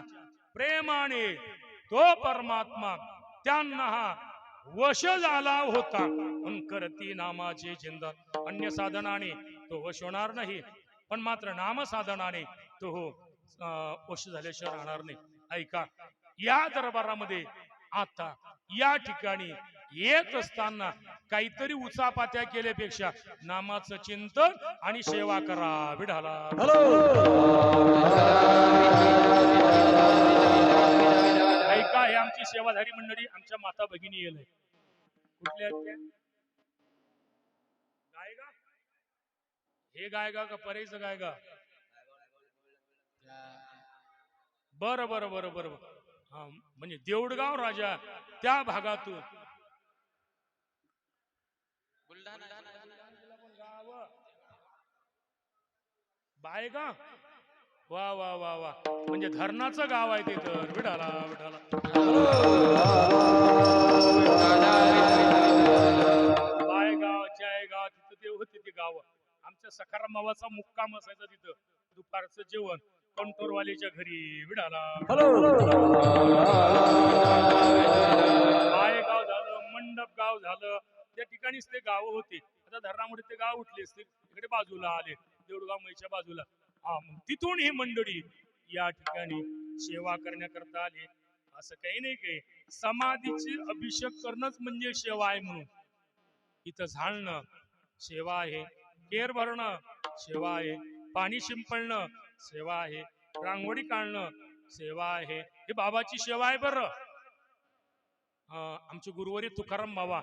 प्रेमाने तो परमात्मा त्यांना हा वश झाला होता पण करती नामाचे चिंतन अन्य साधनाने तो वश होणार नाही पण मात्र नाम साधनाने तो वश झाल्याशिवाय राहणार नाही ऐका या दरबारामध्ये आता या ठिकाणी येत असताना काहीतरी उचापात्या केल्यापेक्षा नामाचं चिंतन आणि सेवा करा विढाला ऐका हे आमची सेवाधारी मंडळी आमच्या माता भगिनी येईल कुठल्या गायगा हे गायगा का परेचं गायगा बर बर बर बर हा म्हणजे देऊळगाव राजा त्या भागातून गाव बायगा वा वा वा वा, म्हणजे धरणाचं गाव आहे ते तर. विठाला विठाला. बायगाव चायगाव तिथं ते होते ते गाव. आमच्या सखाराम मावाचा मुक्काम असायचा तिथं. दुपारचं जेवण कंटोरवालीच्या घरी. विडाला बायगाव झालं, मंडप गाव झालं, त्या ठिकाणीच ते गाव होते. आता धरणामुळे ते गाव उठले असते, इकडे बाजूला आले, देऊळगाव मैच्या बाजूला. हा, मग तिथून ही मंडळी या ठिकाणी सेवा करण्याकरता आले. असं काही नाही, काही समाधीचे अभिषेक करणंच म्हणजे सेवा आहे म्हणून. इथं झाडणं सेवा आहे, केर भरणं सेवा आहे, पाणी शिंपडणं सेवा आहे, रांगोळी काढणं सेवा आहे. हे बाबाची सेवा आहे बरं. आमचे गुरुवारी तुकाराम बाबा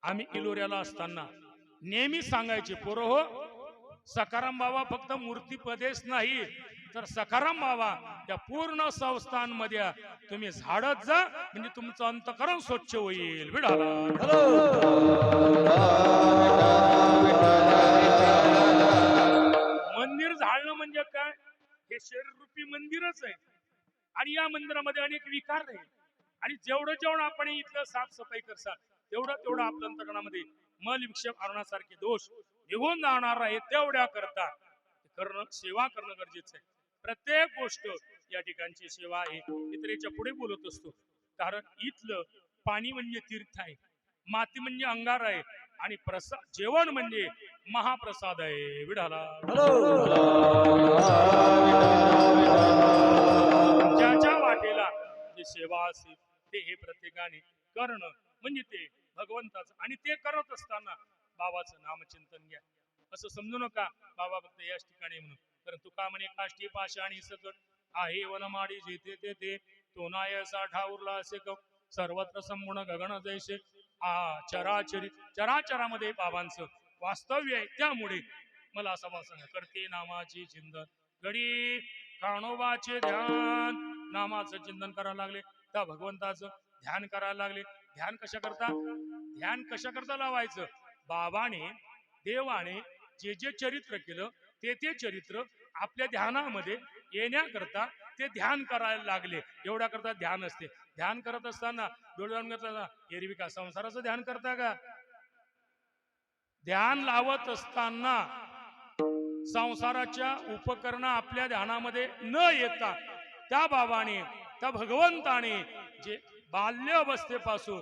आम्ही इलोऱ्याला असताना नेहमी सांगायचे, पोरं हो, सखाराम बाबा फक्त मूर्तीपदेच नाही तर सखाराम बाबा या पूर्ण संस्थांमध्ये तुम्ही झाडत जा, म्हणजे तुमचं अंतकरण स्वच्छ होईल. विडाला मंदिर झाडणं म्हणजे काय? हे शरीररूपी मंदिरच आहे. आणि या मंदिरामध्ये अनेक विकार आहे. आणि जेवढं जेवढं आपण इथलं साफसफाई करसाल तेवढं तेवढं आपल्या अंतकरणामध्ये मल विक्षेप आणण्यासारखे दोष निघून जाणार आहे. तेवढ्या करता करणं, सेवा करणं गरजेचं आहे. प्रत्येक गोष्ट या ठिकाणची सेवा आहे. इतरेच्या पुढे बोलत असतो, कारण इथलं पाणी म्हणजे तीर्थ आहे, माती म्हणजे अंगार आहे, आणि प्रसाद जेवण म्हणजे महाप्रसाद आहे. विडाला ज्याच्या वाटेला जी सेवा असेल ते हे प्रत्येकाने करणं म्हणजे ते भगवंताचं. आणि ते करत असताना बाबाचं नामचिंतन घ्या. असं समजू नका बाबा फक्त याच ठिकाणी म्हणून. कारण तुका म्हणे काष्टी पाषाणी सकट आहे वनमाडी जेथे तेथे तो नाय साठा उरला असे सर्वत्र संपूर्ण गगन जैसे. चराचरी चराचरामध्ये बाबांचं वास्तव्य आहे. त्यामुळे मला असा सांगा, करते नामाची चिंतन गडी काणोबाचे ध्यान. नामाचं चिंतन करायला लागले, त्या भगवंताचं ध्यान करायला लागले. ध्यान कशा करता? ध्यान कशा करता लावायचं? बाबाने देवाने जे जे चरित्र केलं ते चरित्र आपल्या ध्यानामध्ये येण्याकरता ते ध्यान करायला लागले. एवढ्या करता ध्यान असते. ध्यान करत असताना डोळ्यान करता एरवी का संसाराचं ध्यान करता का? ध्यान लावत असताना संसाराच्या उपकरण आपल्या ध्यानामध्ये न येता त्या बाबाने, त्या भगवंताने जे बाल्य अवस्थेपासून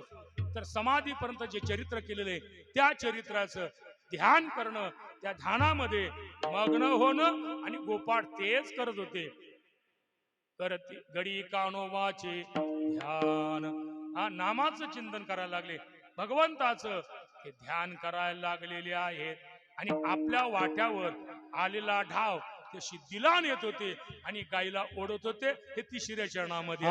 तर समाधीपर्यंत जे चरित्र केलेले त्या चरित्राचं ध्यान करणं, त्या ध्यानामध्ये मग्न होणं. आणि गोपाळ तेच करत होते. करते गडी काणोबाचे ध्यान. नामाचं चिंतन करायला लागले, भगवंताचं हे ध्यान करायला लागलेले आहेत. आणि आपल्या वाट्यावर आलेला ढाव ते सिद्धीला नेत होते आणि गाईला ओढत होते. हे तिसऱ्या चरणामध्ये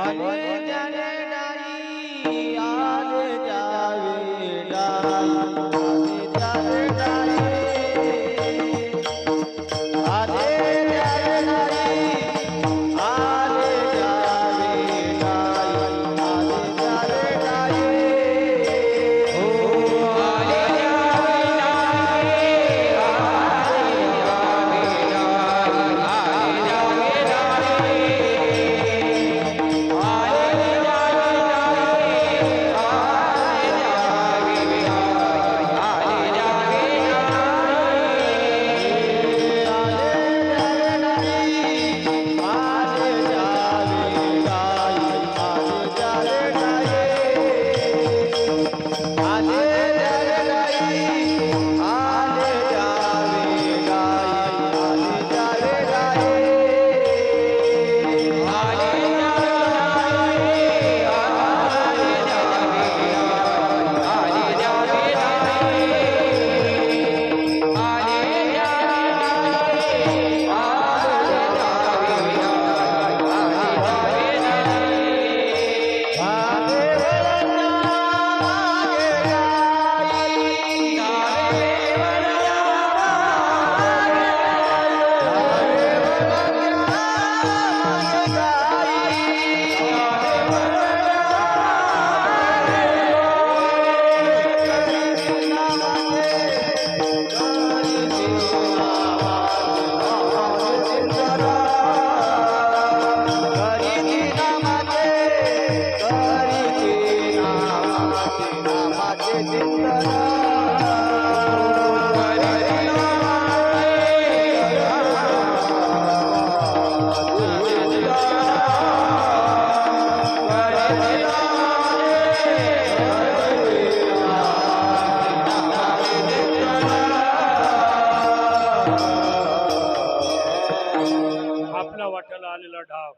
आलेला डाव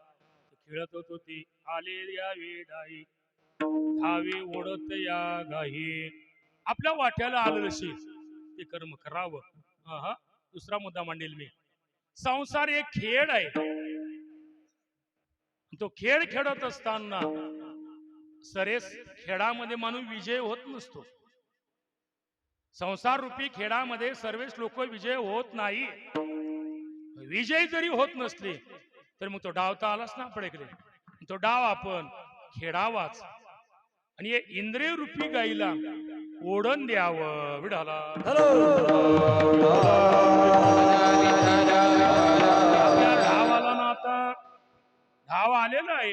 खेळत होतो ती आले या वेडाई धावे ओढत या गाही. आपल्या वाट्याला आलं नशी ते कर्म करावं. हा दुसरा मुद्दा मांडेल मी. संसार एक खेळ आहे. तो खेळ खेळत असताना सरेस खेळामध्ये माणूस विजय होत नसतो. संसार रूपी खेळामध्ये सर्वच लोक विजय होत नाही. विजय जरी होत नसले तर मग तो डाव तर आलाच ना आपल्याकडे. तो डाव आपण खेळावाच आणि हे इंद्रिय रूपी गाईला ओढण द्यावं. विढाला आपल्या डावाला ना आता डाव आलेला आहे.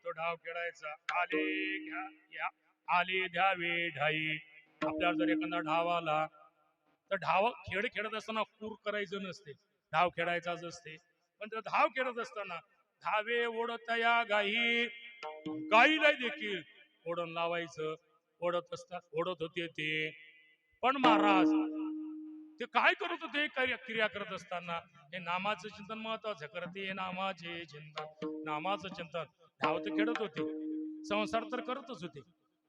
तो डाव खेळायचा. आले घ्या या आले द्यावे ढाई. आपल्याला जर एखादा डाव आला तर डाव खेळ खेळत असताना कूर करायचं नसते. डाव खेळायचाच असते. पण तो धाव खेळत असताना धावे ओढत या गाई. गाईला देखील ओढण लावायचं. ओढत होते ते. पण महाराज ते काय करत होते. क्रिया करत असताना हे नामाचं चिंतन महत्वाचं करते. नामाचे चिंतन नामाचं चिंतन. धाव तर खेळत होते. संसार तर करतच होते.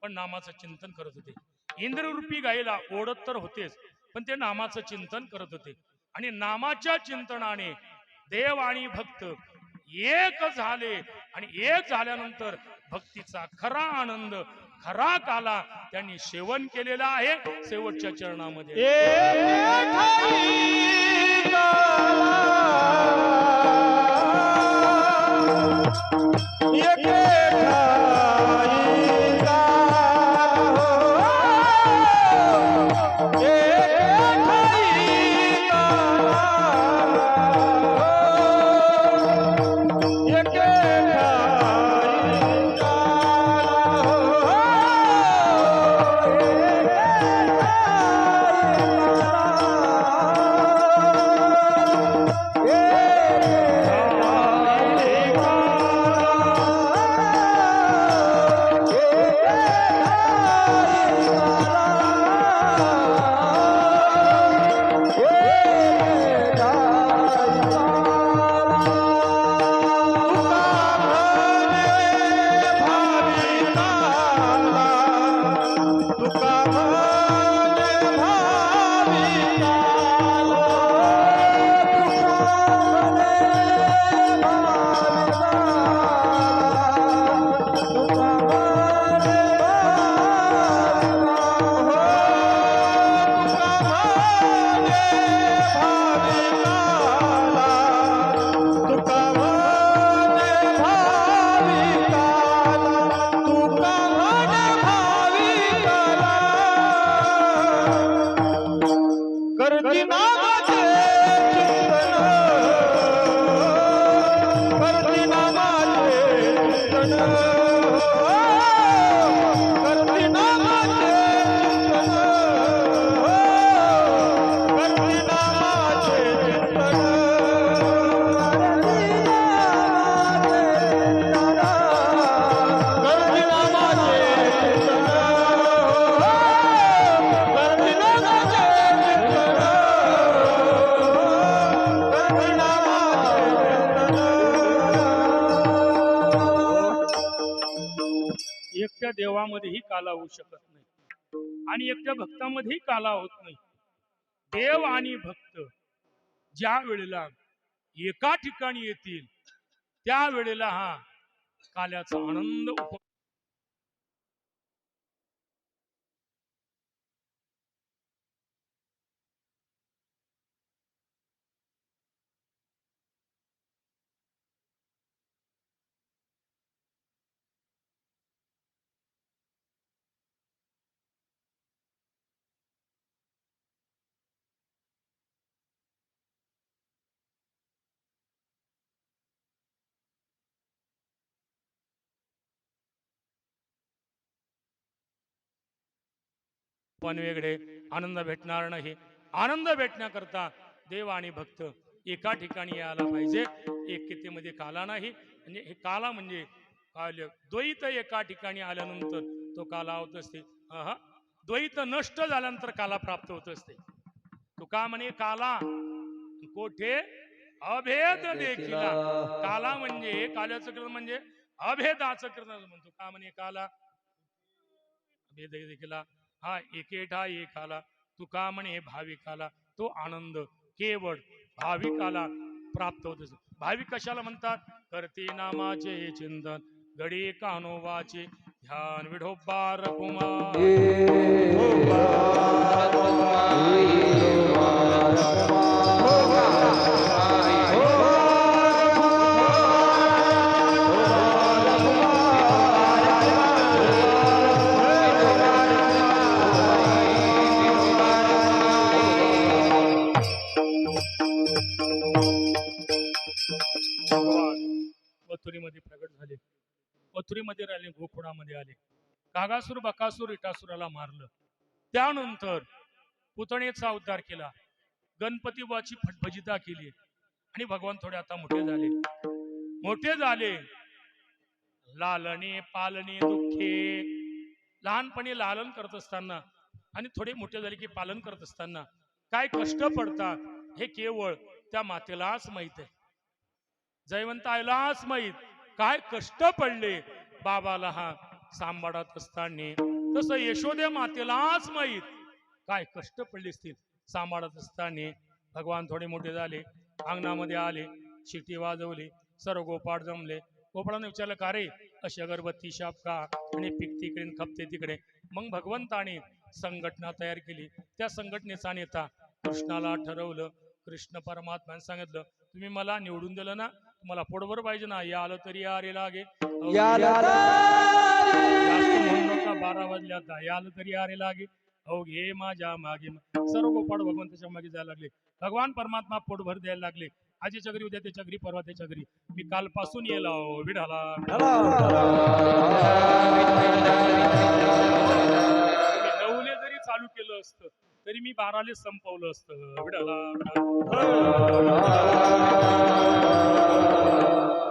पण नामाचं चिंतन करत होते. इंद्ररूपी गायीला ओढत तर होतेच पण ते नामाचं चिंतन करत होते. आणि नामाच्या चिंतनाने देव आणि भक्त एक झाले. आणि एक झाल्यानंतर भक्तीचा खरा आनंद खरा काला त्यांनी सेवन केलेला आहे शेवटच्या चरणामध्ये. एकट्या देवामध्येही काला होऊ शकत नाही आणि एकट्या भक्तामध्येही काला होत नाही. देव आणि भक्त ज्या वेळेला एका ठिकाणी येतील त्या वेळेला हा काल्याचा आनंद पण वेगळे आनंद भेटणार नाही. आनंद भेटण्याकरता देव आणि भक्त एका ठिकाणी यायला पाहिजे. एकेतेमध्ये काला नाही. म्हणजे हे काला म्हणजे काल्य द्वैत एका ठिकाणी आल्यानंतर तो काला होत असते. द्वैत नष्ट झाल्यानंतर काला प्राप्त होत असते. तो का म्हणे काला कोठे अभेद देखिला. काला म्हणजे काल्याचं कीर्तन म्हणजे अभेदाचं कीर्तन म्हणतो. का म्हणे काला भेद देखिला हा एकेठा एकाला. तुका म्हणे भाविकाला तो आनंद केवळ भाविकाला प्राप्त होत असतो. भाविक कशाला म्हणतात? करते नामाचे चिंतन गडी कानोबाचे ध्यान विठोबा रघुमाई. भगवान मथुरीमध्ये प्रगट झाले, मथुरीमध्ये राहिले, गोकुळामध्ये आले. कागासूर बकासूर इटासुराला मारलं. त्यानंतर पुतणेचा उद्धार केला, गणपती बुवाची फटफजिता केली आणि भगवान थोडे आता मोठे झाले. मोठे झाले लालने पालने दुःखे. लहानपणी लालन करत असताना आणि थोडे मोठे झाले की पालन करत असताना काय कष्ट पडतात हे केवळ त्या मातेलाच माहित आहे. जयवंत आईलाच माहित काय कष्ट पडले बाबाला हा सांभाळत असताना. तसं यशोदे मातेलाच माहित काय कष्ट पडले असतील सांभाळत असताना. भगवान थोडे मोठे झाले, अंगणामध्ये आले, शिटी वाजवली, सर्व गोपाळ जमले. गोपाळाने विचारलं का रे अशी अगरबत्ती शाप का आणि पीक तिकडे खपते तिकडे. मग भगवंताने संघटना तयार केली. त्या संघटनेचा नेता कृष्णाला ठरवलं. कृष्ण परमात्म्याने सांगितलं तुम्ही मला निवडून दिलं ना, मला पोटभर पाहिजे ना, या आलं तरी या रे लागे. जास्त म्हणू नका, 12 वाजले आता, या आलं तरी या रे लागे. हो घे माझ्या मागे. सर्व गोपाळ भगवंताच्या मागे जायला लागले. भगवान परमात्मा पोटभर द्यायला लागले. आजीच्या घरी, उद्या त्याच्या घरी, परवा त्याच्या घरी. मी कालपासून येला विढाला. नवले जरी चालू केलं असतं तरी मी 12ले संपवलं असतं विढाला.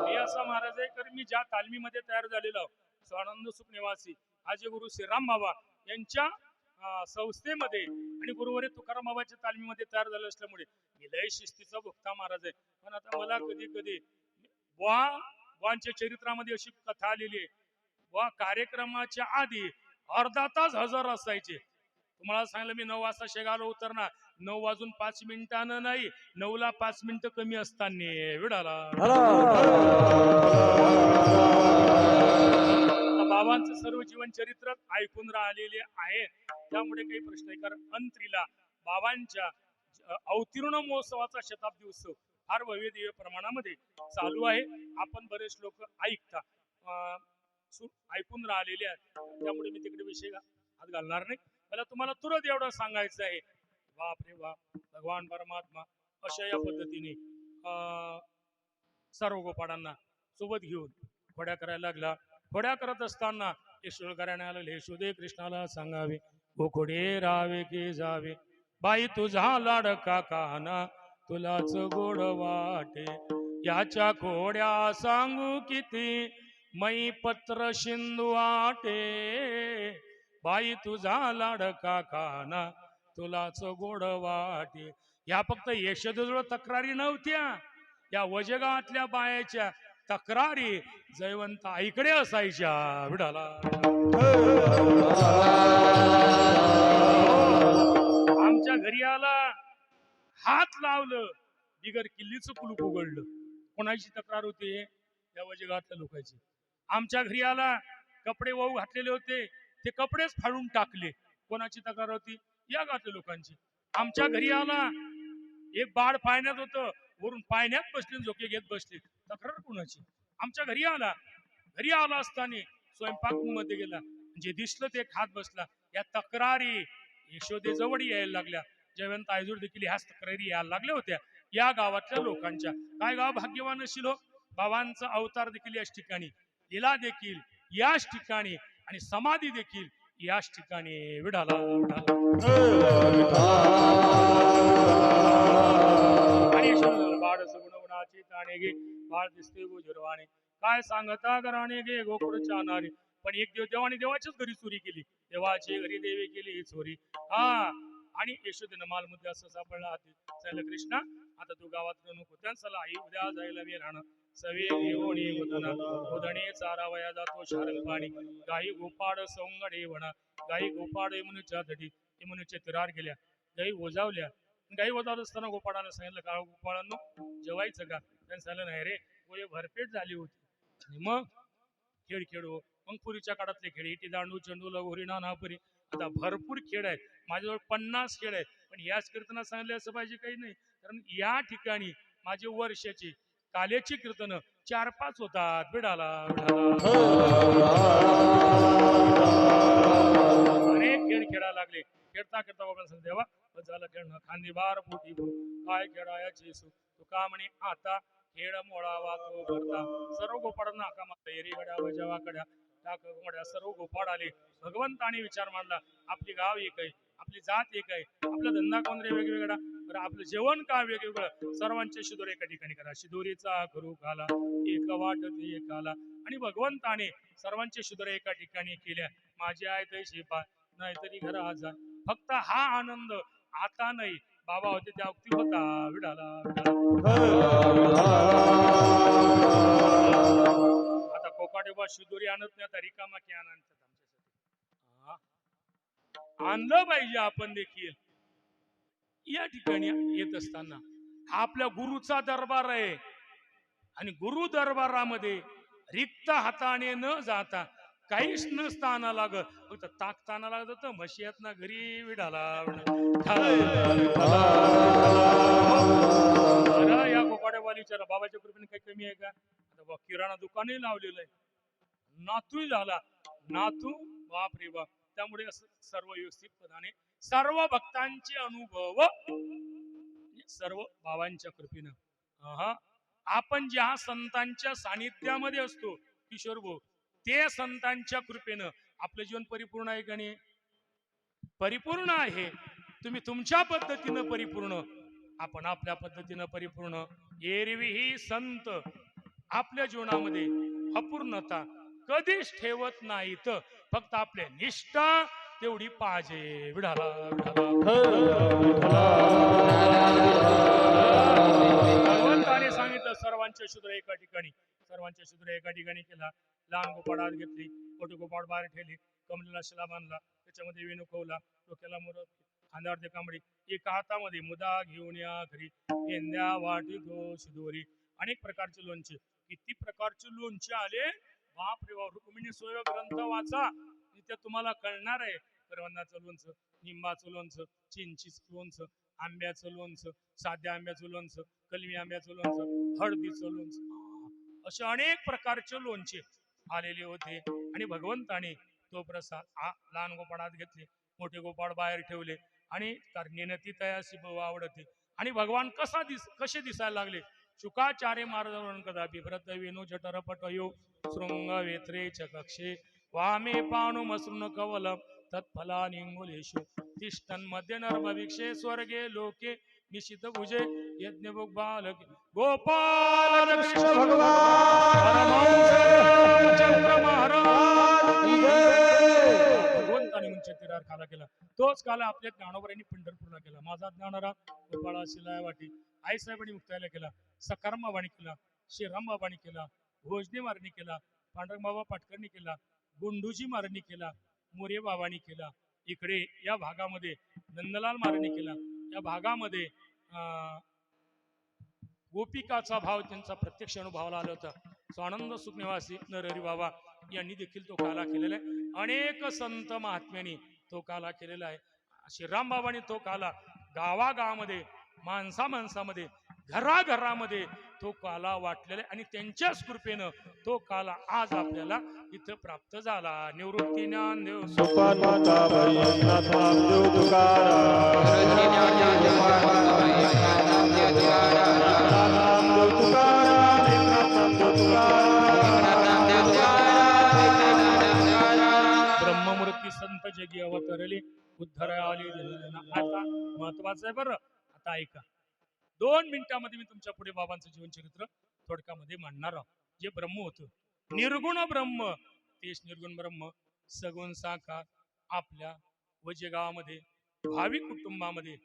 मी असा महाराज आहे तर मी ज्या तालमीमध्ये तयार झालेलो स्वानंद सुख निवासी आजी गुरु श्रीराम बाबा यांच्या संस्थेमध्ये आणि गुरुवारी तुकाराम बाबाच्या तालमीमध्ये तयार झाले असल्यामुळे मी लय शिस्तीचा भोगता महाराज आहे. पण आता मला कधी कधी बुवांच्या चरित्रामध्ये अशी कथा आलेली आहे. बुवा कार्यक्रमाच्या आधी अर्धा तास हजर असायचे. तुम्हाला सांगितलं मी 9 वाजता शेगावला उतरणार, 9 वाजून 5 मिनिटानं नाही, 9ला 5 मिनिटं कमी असताना विडाला. बाबांचं सर्व जीवन चरित्र ऐकून राहिलेले आहे, त्यामुळे काही प्रश्न आहे. कारण अंत्रीला बाबांच्या अवतीर्ण महोत्सवाचा शताब्दी उत्सव फार भव्य दिव्य प्रमाणामध्ये चालू आहे. आपण बरेच लोक ऐकता ऐकून राहिलेले आहेत, त्यामुळे मी तिकडे विषय हात घालणार नाही. मला तुम्हाला तुरंत एवढं सांगायचं आहे, बाप रे बाप, भगवान परमात्मा अशा या पद्धतीने सर्व गोपाळांना सोबत घेऊन खोड्या करायला लागला. खोड्या करत असताना यशोद करायला लागले. यशोदे कृष्णाला सांगावे खोडे राहावे की जावे, बाई तुझा लाडका काना तुलाच गोड वाटे, याच्या खोड्या सांगू किती मै पत्र शिंदू वाटे, बाई तुझा लाडका काना तुलाच गोड वाटे. या फक्त यशोदेजवळ तक्रारी नव्हत्या, या वजगावातल्या बायाच्या तक्रारी जयवंत आईकडे असायच्या विडाला. आमच्या घरी आला, हात लावलं, बिगर किल्लीचं कुलूप उघडलं. कोणाची तक्रार होती? या वजगावातल्या लोकांची. आमच्या घरी आला, कपडे वाहू घातलेले होते, ते कपडेच फाडून टाकले. कोणाची तक्रार होती? या गावातल्या लोकांची. आमच्या घरी आला, एक बाळ पाण्यात होतं, वरून पाण्यात बसले, झोके घेत बसले, तक्रार कोणाची? आमच्या घरी आला असताना स्वयंपाक मध्ये गेला, जे दिसलं ते खात बसला. या तक्रारी यशोदेजवळ यायला लागल्या. जयवंत आईजवळ देखील ह्याच तक्रारी यायला लागल्या होत्या या गावातल्या लोकांच्या. काय गाव भाग्यवान असेल हो, बाबांचा अवतार देखील याच ठिकाणी, लीला देखील याच ठिकाणी आणि समाधी देखील याच ठिकाणी विढाला. आणि बाळ सगुणाची ताणे गे, बाळ दिसते गोजरवाणे, काय सांगता घराणे गे गोकुळच्या नारी. पण एक देवाने देवाच्याच घरी चोरी केली, देवाची घरी देवी केली चोरी. आणि यशोदेनं मालमुद्दे असं सापडला. कृष्णा आता तू गावात नको त्यांचा आई उद्या जायला मी राहणं सवे घेऊन उदना उदणे चारावया जातो शारंग पाणी गाई गोपाड सौंगडे म्हणा गाई गोपाड यमुनेच्या दडी यमुनेच्या तिरार गेल्या गाई ओजावल्या गाई ओजावत असताना गोपाळानं सांगितलं का गोपाळांनो जेवायचं का त्यांनी सांगितलं नाही रे गोळे भरपेट झाली होती आणि मग खेळ खेळू मग पुरीच्या काळातले खेळ इटी दांडू चेंडू लगोरी नानापरी आता भरपूर खेळ आहेत माझ्याजवळ 50 खेळ आहेत पण याच कीर्तना सांगले असं पाहिजे काही नाही कारण या ठिकाणी माझे वर्षाची कालेची कीर्तन 4-5 होतात विडाला अनेक खेळ खेळायला लागले खेळता खेळता बाबा सांग देवा झालं खेळणं खांदी बार पोटी काय खेळायची सु तू का म्हणे आता खेळ मोळावा तो भरता सर्व गोपाळांना हाका मारला एरी गड्या वजावा कड्या टाक गोड्या सर्व गोपाळ आले भगवंताने विचार मांडला आपली गाव एक आहे आपली जात एक आहे आपला धंदा कोणरे वेगवेगळा बरं आपलं जेवण का वेगवेगळं सर्वांचे शिदोर एका ठिकाणी करा शिदोरीचा करू घाला एक वाट एक आला आणि भगवंताने सर्वांचे शिदोर एका ठिकाणी केल्या माझी आहे तैशी पा नाहीतरी घरा जा फक्त हा आनंद आता नाही बाबा होते त्या वक्ती होता विडाला आता कोकाटे बा शिदोरी आणत नाही आता रिकामा की आणतात आमच्यासाठी आणलं पाहिजे आपण देखील या ठिकाणी येत असताना हा आपल्या गुरुचा दरबार आहे आणि गुरु दरबारामध्ये रिक्त हाताने न जाता काहीच नसताना लागत फक्त ताकताना लागत तर म्हशीयात ना घरी विडाला या कोकाड्यावाली विचारा बाबाच्या कृपेने काही कमी आहे का आता किराणा दुकानही लावलेलं आहे नातू झाला नातू बाप रे बाप त्यामुळे असं सर्व व्यवस्थितपणाने सर्व भक्तांचे अनुभव सर्व बाबांच्या कृपेनं आपण ज्या संतांच्या सानिध्यामध्ये असतो किशोर भाऊ ते संतांच्या कृपेनं आपलं जीवन परिपूर्ण आहे का नाही परिपूर्ण आहे तुम्ही तुमच्या पद्धतीनं परिपूर्ण आपण आपल्या पद्धतीनं परिपूर्ण एरवी ही संत आपल्या जीवनामध्ये अपूर्णता कधीच ठेवत नाहीत फक्त आपल्या निष्ठा तेवढी पाहिजे विढाला भगवंताने सांगितलं सर्वांचे शूद्र एका ठिकाणी केला लहान गोपाळात घेतली मोठे गोपाळ बाहेर ठेवली कमलेला शिला बांधला त्याच्यामध्ये वेणू खवला डोक्याला मुरत खांद्यावर ते कांबडी एका हातामध्ये मुदा घेऊन या घरी येंद्या वाटी दोष दोरी अनेक प्रकारचे लोणचे किती प्रकारचे लोणचे आले बाप रे बाप रुक्मिणी सोय ग्रंथ वाचा तिथे तुम्हाला कळणार आहे करवंदाचं लोणचं निंबाचं लोणचं चिंचीचं लोणचं आंब्याचं लोणचं साध्या आंब्याचं लोणचं कलमी आंब्याचं लोणचं हळदीचं लोणचं असे अनेक प्रकारचे लोणचे आलेले होते आणि भगवंताने तो प्रसाद लहान गोपाळात घेतले मोठे गोपाळ बाहेर ठेवले आणि कर्णीने ती तयासी आवडते आणि भगवान कसे दिसायला लागले शुकाचार्य महाराज कदा बिभ्रत वेणू जठर पटयो शृंग वेत्रे च कक्षे वामे पाणु मसृण कवलम तत्फला निंगुलेशु तिष्ठन मध्य नर्मभिक्षे स्वर्गे लोके निशित भुजे यज्ञ बालक गोपाल कृष्ण भगवान भगवंताने उंच तिरार खाला केला तोच काला आपल्या ज्ञानोबरांनी पंढरपूरला केला माझा ज्ञानरा गोपाळा शिलाय वाटी आई साहेबांनी मुक्तायला केला सकाराम बाबांनी केला श्रीराम बाबांनी केला भोजनी मारणी केला पांडुरंग बाबा पाटकरनी केला गुंडूजी मारणी केला मोरे बाबांनी केला इकडे या भागामध्ये नंदलाल मारणी केला या भागामध्ये गोपिकाचा भाव त्यांचा प्रत्यक्ष अनुभवाला आला होता स्वानंद सुखनिवासी नरहरी बाबा यांनी देखील तो काला केलेला आहे अनेक संत महात्म्यांनी तो काला केलेला आहे श्रीराम बाबांनी तो काला गावागावामध्ये माणसामध्ये घराघरामध्ये तो काला वाटलेला आहे आणि त्यांच्याच कृपेनं तो काला आज आपल्याला इथं प्राप्त झाला निवृत्ती ज्ञानदेव ब्रह्ममूर्ती संत जगी अवतरले उद्धर आले आता महत्वाचं आहे बरं आता ऐका 2 मिनिटांमध्ये मी तुमच्या पुढे बाबांचं जीवनचरित्र थोडक्यामध्ये मांडणार आहोत जे ब्रह्म होतं निर्गुण ब्रह्म तेच निर्गुण ब्रह्म सगुण साकार आपल्या वजे गावामध्ये भाविक कुटुंबामध्ये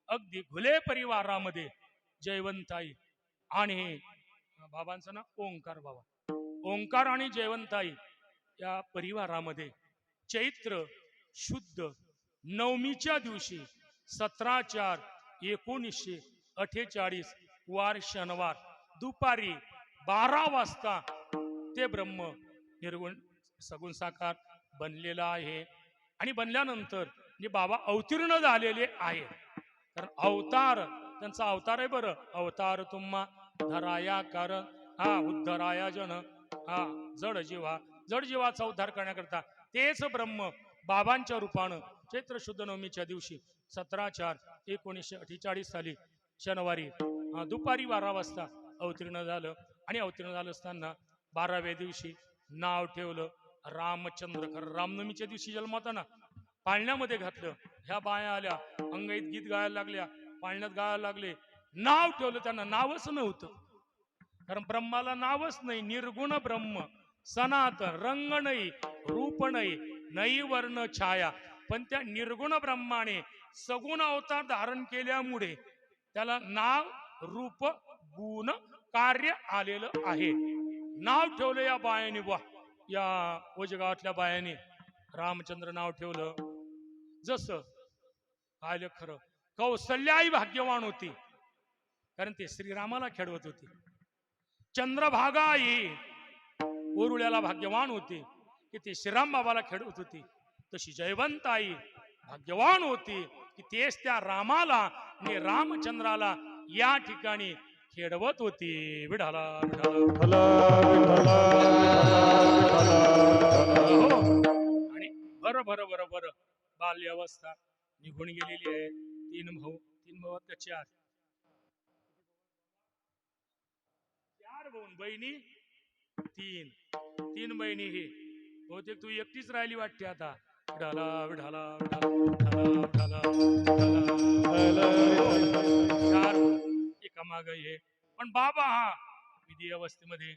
अगदी घुले परिवारामध्ये जयवंताई आणि बाबांचं नाव ओंकार बाबा. ओंकार आणि जयवंताई या परिवारामध्ये चैत्र शुद्ध नवमीच्या दिवशी 17/4/1948 वार शनिवार दुपारी 12 वाजता ते ब्रह्म निर्गुण सगुण साकार बनलेला आहे. आणि बनल्यानंतर जे बाबा अवतीर्ण झालेले आहे. कारण अवतार त्यांचा अवतार आहे बरं. अवतार तुम्हा धराया कारण उद्धराया जन जड जीवाचा उद्धार करण्याकरता तेच ब्रह्म बाबांच्या रूपानं चैत्र शुद्ध नवमीच्या दिवशी 17/4/1948 साली शनिवारी दुपारी 12 वाजता अवतीर्ण झालं. आणि अवतीर्ण झालं असताना 12व्या दिवशी नाव ठेवलं रामचंद्र. खरं रामनवमीच्या दिवशी जन्मात ना पाळण्यामध्ये घातलं. ह्या बाया आल्या, अंगईत गीत गायला लागल्या, पाळण्यात गायला लागले. नाव ठेवलं त्यांना. नावच नव्हतं. कारण ब्रह्माला नावच नाही. निर्गुण ब्रह्म सनातन, रंग नाही, रूप नाही, नाही वर्ण छाया. पण त्या निर्गुण ब्रह्माने सगुण अवतार धारण केल्यामुळे त्याला नाव रूप गुण कार्य आलेलं आहे. नाव ठेवलं या बायाने. वा, या ओजगावातल्या बायाने रामचंद्र नाव ठेवलं. जसं पाहिलं खरं कौसल्याई भाग्यवान होती. कारण ते श्रीरामाला खेळवत होती. चंद्रभागाई उरुळ्याला भाग्यवान होती की ते श्रीराम बाबाला खेळवत होती. तशी जयवंताई भाग्यवान होती की तेच त्या रामाला आणि रामचंद्राला या ठिकाणी खेळवत होती. विढाला विठ्ठला, विठ्ठला, विठ्ठला. आणि बर बर बर बर बाल्यावस्था निघून गेलेली आहे. 3 भाऊ 3 भावात 4 भाऊ बहिणी 3 बहिणी. ही बहुतेक तू एकटीच राहिली वाटते आता. विढाला विढाला विढाला 4 एकामाग हे. पण बाबा हा विधी अवस्थेमध्ये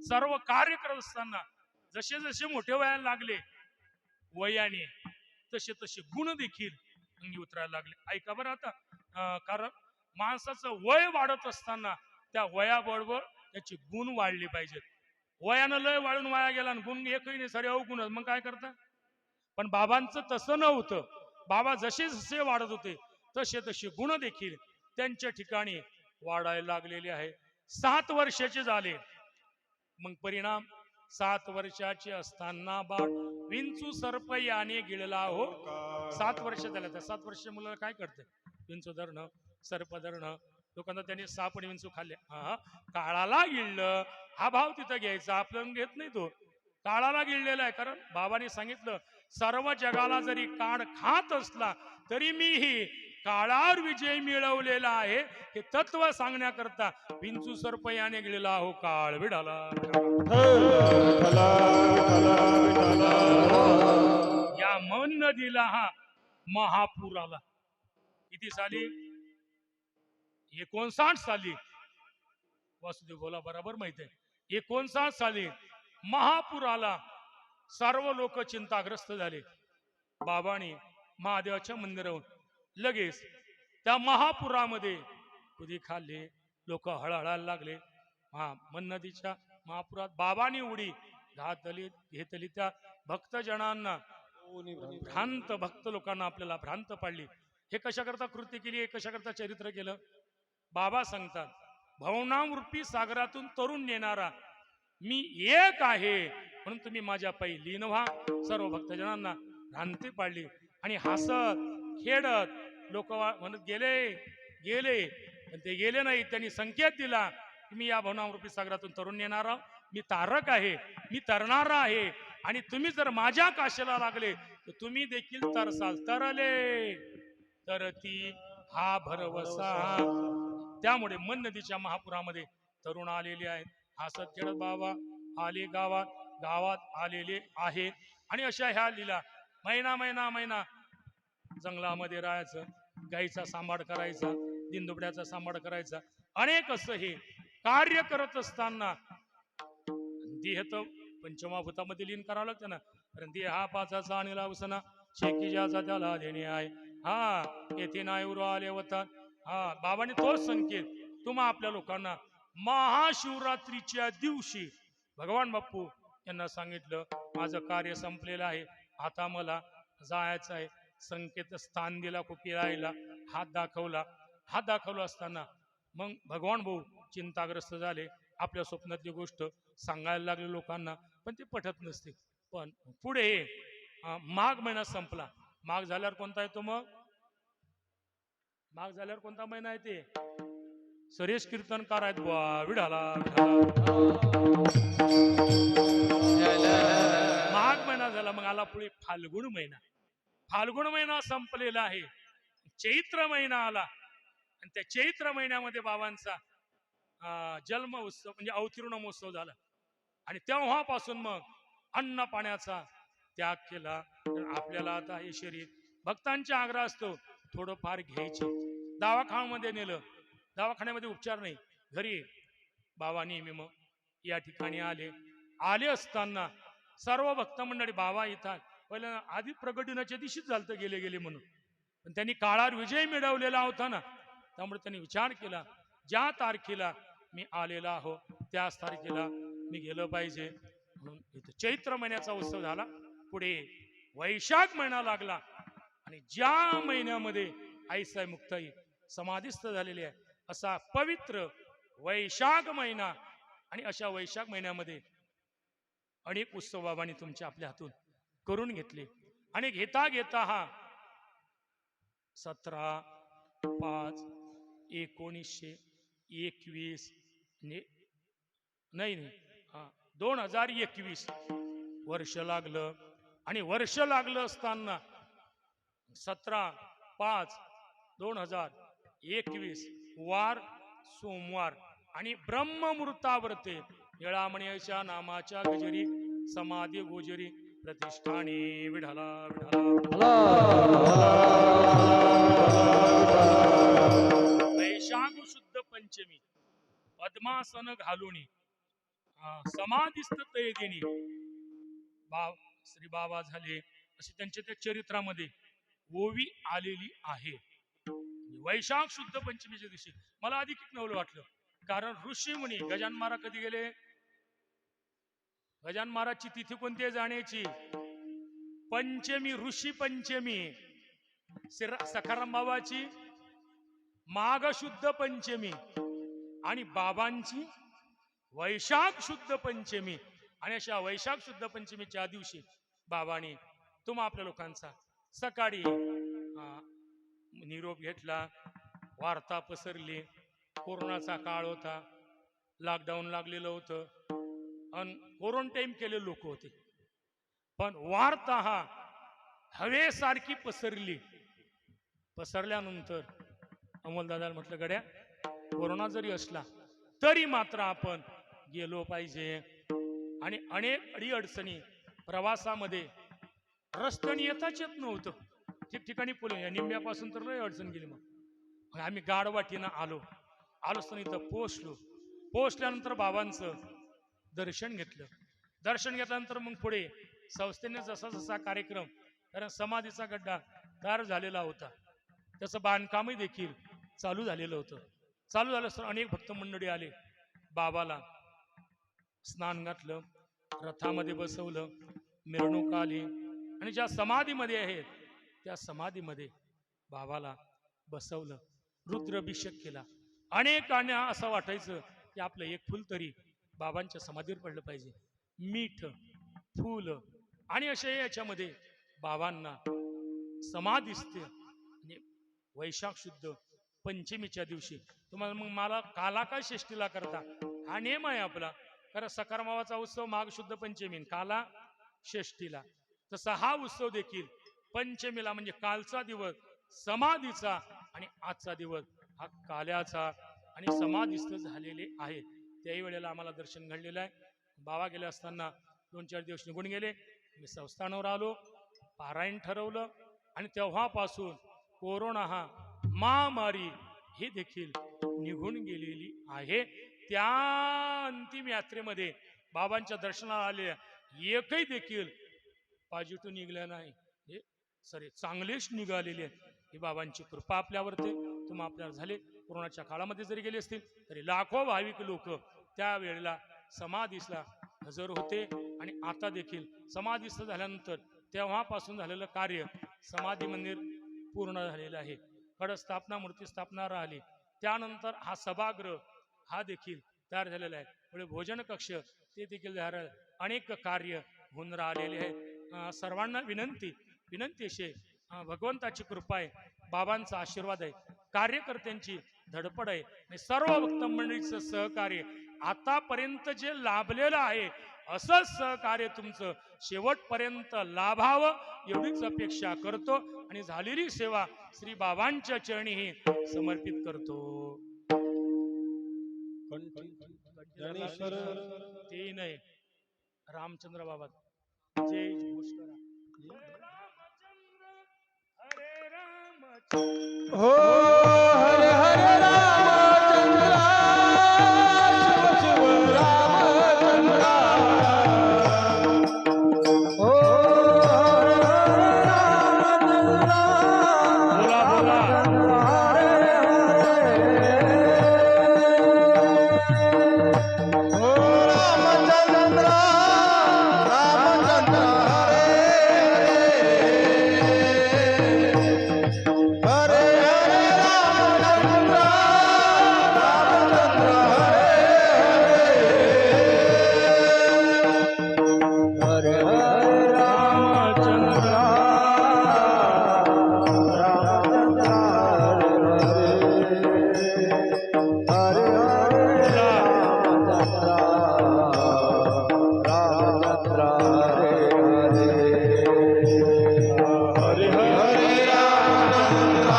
सर्व कार्य करत असताना जसे जसे मोठे वयाला लागले वयाने तसे तसे गुण देखील अंगी उतरायला लागले. ऐका बरं आता. कारण माणसाचं वय वाढत असताना त्या वयाबरोबर त्याचे गुण वाढले पाहिजेत. वयानं लय वाढून वाया गेला आणि गुण एकही नाही, सारे अवगुण. मग काय करता. पण बाबांचं तसं नव्हतं. बाबा जसे जसे वाढत होते तसे तसे गुण देखील त्यांच्या ठिकाणी वाढायला लागलेले आहे. 7 वर्षाचे झाले. मग परिणाम 7 वर्षाचे असताना बाळ विंचू सर्प याने गिळला हो. 7 वर्ष झाल्या. त्या 7 वर्षाच्या मुलाला काय करते. विंचू धरणं, सर्प धरणं. लोकांना त्यांनी साप आणि विंचू खाल्ले. काळाला गिळलं हा भाव तिथं घ्यायचा. आपल्याला घेत नाही तो. काळाला गिळलेला आहे. कारण बाबांनी सांगितलं सर्व जगाला जरी काळ खात असला तरी मीही काळावर विजय मिळवलेला आहे. हे तत्व सांगण्याकरता विंचू सर्प याने गिळला हो काळ. विढाला या मन नदीला हा महापूर आला. किती साली. 59 साली. वासुदेव बोला बरोबर माहित आहे. 59 साली महापूर आला. सर्व लोक चिंताग्रस्त झाले. बाबांनी महादेवाच्या मंदिरावर लगेच त्या महापुरामध्ये उडी खाल्ली. लोक हळहळायला लागले. मन नदीच्या महापुरात बाबांनी उडी घेतली. त्या भक्तजनांना भ्रांत भक्त लोकांना आपल्याला भ्रांत पाडली. हे कशाकरता कृती केली. हे कशाकरता चरित्र केलं. बाबा सांगतात भावनारूपी सागरातून तरुण नेणारा मी एक आहे म्हणून तुम्ही माझ्या पायी लीन व्हा. सर्व भक्तजनांना भ्रांती पाडली. आणि हसत खेळत लोक म्हणत गेले पण ते गेले नाही. त्यांनी संकेत दिला की मी या भावनारूपी सागरातून तरुण नेणार आहोत. मी तारक आहे. मी तरणारा आहे. आणि तुम्ही जर माझ्या काशेला लागले तर तुम्ही देखील तरसाल. तरले तरती हा भरवसा. त्यामुळे मन नदीच्या महापुरामध्ये तरुण आलेले आहेत. हसत खेळत बाबा आले गावात आलेले आहेत. आणि अशा ह्या लीला महिना जंगलामध्ये राहायचं. गाईचा सांभाळ करायचा, दिनदुबड्याचा सांभाळ करायचा. अनेक असं हे कार्य करत असताना देह तर पंचमहाभूतामध्ये लीन करावं लागतं ना. कारण देह हा पाचाचा आणि लावसना शेकी ज्याचा त्याला देणे आहे. येथे नाही उरू आले होता. बाबाने तोच संकेत तुम्हा आपल्या लोकांना महाशिवरात्रीच्या दिवशी भगवान बाप्पू यांना सांगितलं माझं कार्य संपलेलं आहे, आता मला जायचं आहे. संकेत स्थान दिला कुपिरायला, हात दाखवला असताना मग भगवान भाऊ चिंताग्रस्त झाले. आपल्या स्वप्नातली गोष्ट सांगायला लागले लोकांना, पण ते पटत नसते. पण पुढे माघ महिना संपला. माघ झाल्यावर कोणता येतो? मग माघ झाल्यावर कोणता महिना आहे? ते सुरेश कीर्तनकार आहेत बुवा, विढाला माघ महिना झाला. मग आला पुढे फाल्गुन महिना. फाल्गुन महिना संपलेला आहे. चैत्र महिना आला आणि त्या चैत्र महिन्यामध्ये बाबांचा जन्म उत्सव म्हणजे अवतीर्ण महोत्सव झाला. आणि तेव्हापासून मग अन्न पाण्याचा त्याग केला. तर आपल्याला आता हे शरीर भक्तांचा आग्रह असतो थोडंफार घ्यायचे. दवाखान्यामध्ये नेलं, दवाखान्यामध्ये उपचार नाही, घरी बाबा नेहमी मग या ठिकाणी आले असताना सर्व भक्त मंडळी बाबा येतात. पहिल्या आधी प्रगट दिनाच्या दिवशीच झालं गेले म्हणून, पण त्यांनी काळावर विजय मिळवलेला होता ना, त्यामुळे त्यांनी विचार केला ज्या तारखेला मी आलेला आहो त्याच तारखेला मी गेलं पाहिजे. म्हणून इथं चैत्र महिन्याचा उत्सव झाला. पुढे वैशाख महिना लागला आणि ज्या महिन्यामध्ये आईसाहेब मुक्ताई समाधिस्थ झालेली आहे असा पवित्र वैशाख महिना. आणि अशा वैशाख महिन्यामध्ये अनेक उत्सव बाबांनी तुमच्या आपल्या हातून करून घेतले. आणि घेता घेता हा 17/5/1921 नाही 2021 वर्ष लागलं. आणि वर्ष लागलं असताना 17/5/2021 वार सोमवार आणि ब्रह्ममुहूर्तावरते येळामणीच्या नामाच्या गजरी समाधी गोजरी प्रतिष्ठाने विढाला वैशाख शुद्ध पंचमी पद्मासन घालुनी समाधिस्थ तैदिनी श्री बाबा झाले अशी त्यांच्या त्या चरित्रामध्ये ओवी आलेली आहे. वैशाख शुद्ध पंचमीच्या दिवशी मला अधिक नवलं वाटलं, कारण ऋषी मुनी गजानन महाराज कधी गेले? गजानन महाराजची तिथी कोणती आहे जाण्याची? पंचमी, ऋषी पंचमी. सखाराम बाबाची माघ शुद्ध पंचमी आणि बाबांची वैशाख शुद्ध पंचमी. आणि अशा वैशाख शुद्ध पंचमीच्या दिवशी बाबांनी तुम्हा आपल्या लोकांचा सकाळी निरोप घेतला. वार्ता पसरली. कोरोनाचा काळ होता, लॉकडाऊन लागलेलं होतं आणि क्वारंटाईन केलेले लोक होते. पण वार्ता हा हवेसारखी पसरल्यानंतर अमोलदादाला म्हटलं गड्या, कोरोना जरी असला तरी मात्र आपण गेलो पाहिजे. आणि अनेक अडीअडचणी प्रवासामध्ये रस्त्याने येताच येत नव्हतं. ठिकठिकाणी पुणे निंब्यापासून तर लय अडचण गेली. मग आम्ही गाडवाटीनं आलो असताना इथं पोचल्यानंतर बाबांचं दर्शन घेतलं. दर्शन घेतल्यानंतर मग पुढे संस्थेने जसा कार्यक्रम, कारण समाधीचा गड्डा तयार झालेला होता, त्याचं बांधकामही देखील चालू झालेलं होतं. चालू झालं असताना अनेक भक्त मंडळी आले. बाबाला स्नान घातलं, रथामध्ये बसवलं, मिरवणूक आली आणि ज्या समाधीमध्ये आहेत त्या समाधीमध्ये बाबाला बसवलं, रुद्राभिषेक केला. अनेकांना असं वाटायचं की आपलं एक फुल तरी बाबांच्या समाधीवर पडलं पाहिजे. मीठ, फुल आणि अशा याच्यामध्ये बाबांना समाधिस्थ म्हणजे वैशाख शुद्ध पंचमीच्या दिवशी तुम्हाला मग मला काला काय षष्टीला करता हा नेम आहे आपला. कारण सकारमावाचा उत्सव माघ शुद्ध पंचमी, काला षष्टीला. तसा हा उत्सव देखील पंचमीला म्हणजे कालचा दिवस समाधीचा आणि आजचा दिवस हा काल्याचा आणि समाधिस्थ झालेले आहेत. त्याही वेळेला आम्हाला दर्शन घडलेलं आहे. बाबा गेले असताना 2-4 दिवस निघून गेले. मी संस्थानावर आलो, पारायण ठरवलं आणि तेव्हापासून कोरोना हा महामारी ही देखील निघून गेलेली आहे. त्या अंतिम यात्रेमध्ये बाबांच्या दर्शनाला आले एकही देखील पॉझिटिव्ह निघलं नाही. सॉरी, चांगलेच निघालेले आहेत. ही बाबांची कृपा आपल्यावरती. उत्तम आपल्याला झाले. कोरोनाच्या काळामध्ये जरी गेले असतील तरी लाखो भाविक लोक त्यावेळेला समाधीसला हजर होते. आणि आता देखील समाधीस्थ झाल्यानंतर तेव्हापासून झालेलं कार्य समाधी मंदिर पूर्ण झालेलं आहे. कडस्थापना मूर्ती स्थापना राहिली. त्यानंतर हा सभागृह हा देखील तयार झालेला आहे. पुढे भोजन कक्ष ते देखील तयार आहे. अनेक कार्य होऊन राहिलेले आहे. सर्वांना विनंती अशी भगवंताची कृपा आहे, बाबांचा आशीर्वाद आहे, कार्यकर्त्यांची धडपड आहे आणि सर्व भक्त मंडळीचं सहकार्य आतापर्यंत जे लाभलेलं आहे असंच सहकार्य तुमचं शेवटपर्यंत लाभावं एवढीच अपेक्षा करतो. आणि झालेली सेवा श्री बाबांच्या चरणी ही समर्पित करतो. ज्ञानेश्वर ते नाही रामचंद्र बाबा जय घोष करा. हरे रामचंद्र हो हरे हरे रामचंद्र शिव शिव रामचंद्र हो हरे हरे रामचंद्र बोला बोला हरे हरे हो रामचंद्र रामचंद्र हरे हरे रामचंद्र रामचंद्र हरे हरे रामचंद्र रामचंद्र हरे हरे रामचंद्र रामचंद्र हरे हरे हरे रामचंद्र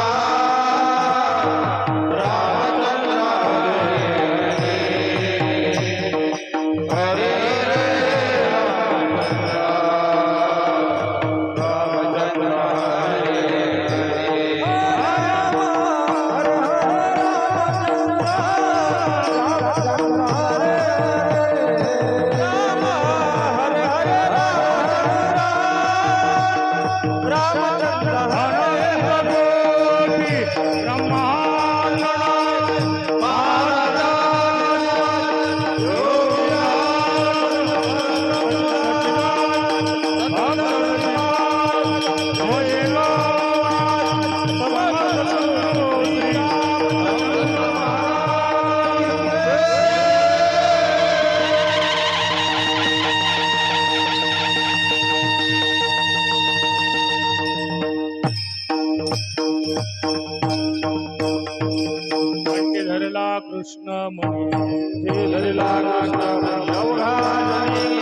रामचंद्र हरे धरला कृष्ण म्हणे धरला कृष्ण एवढा जनी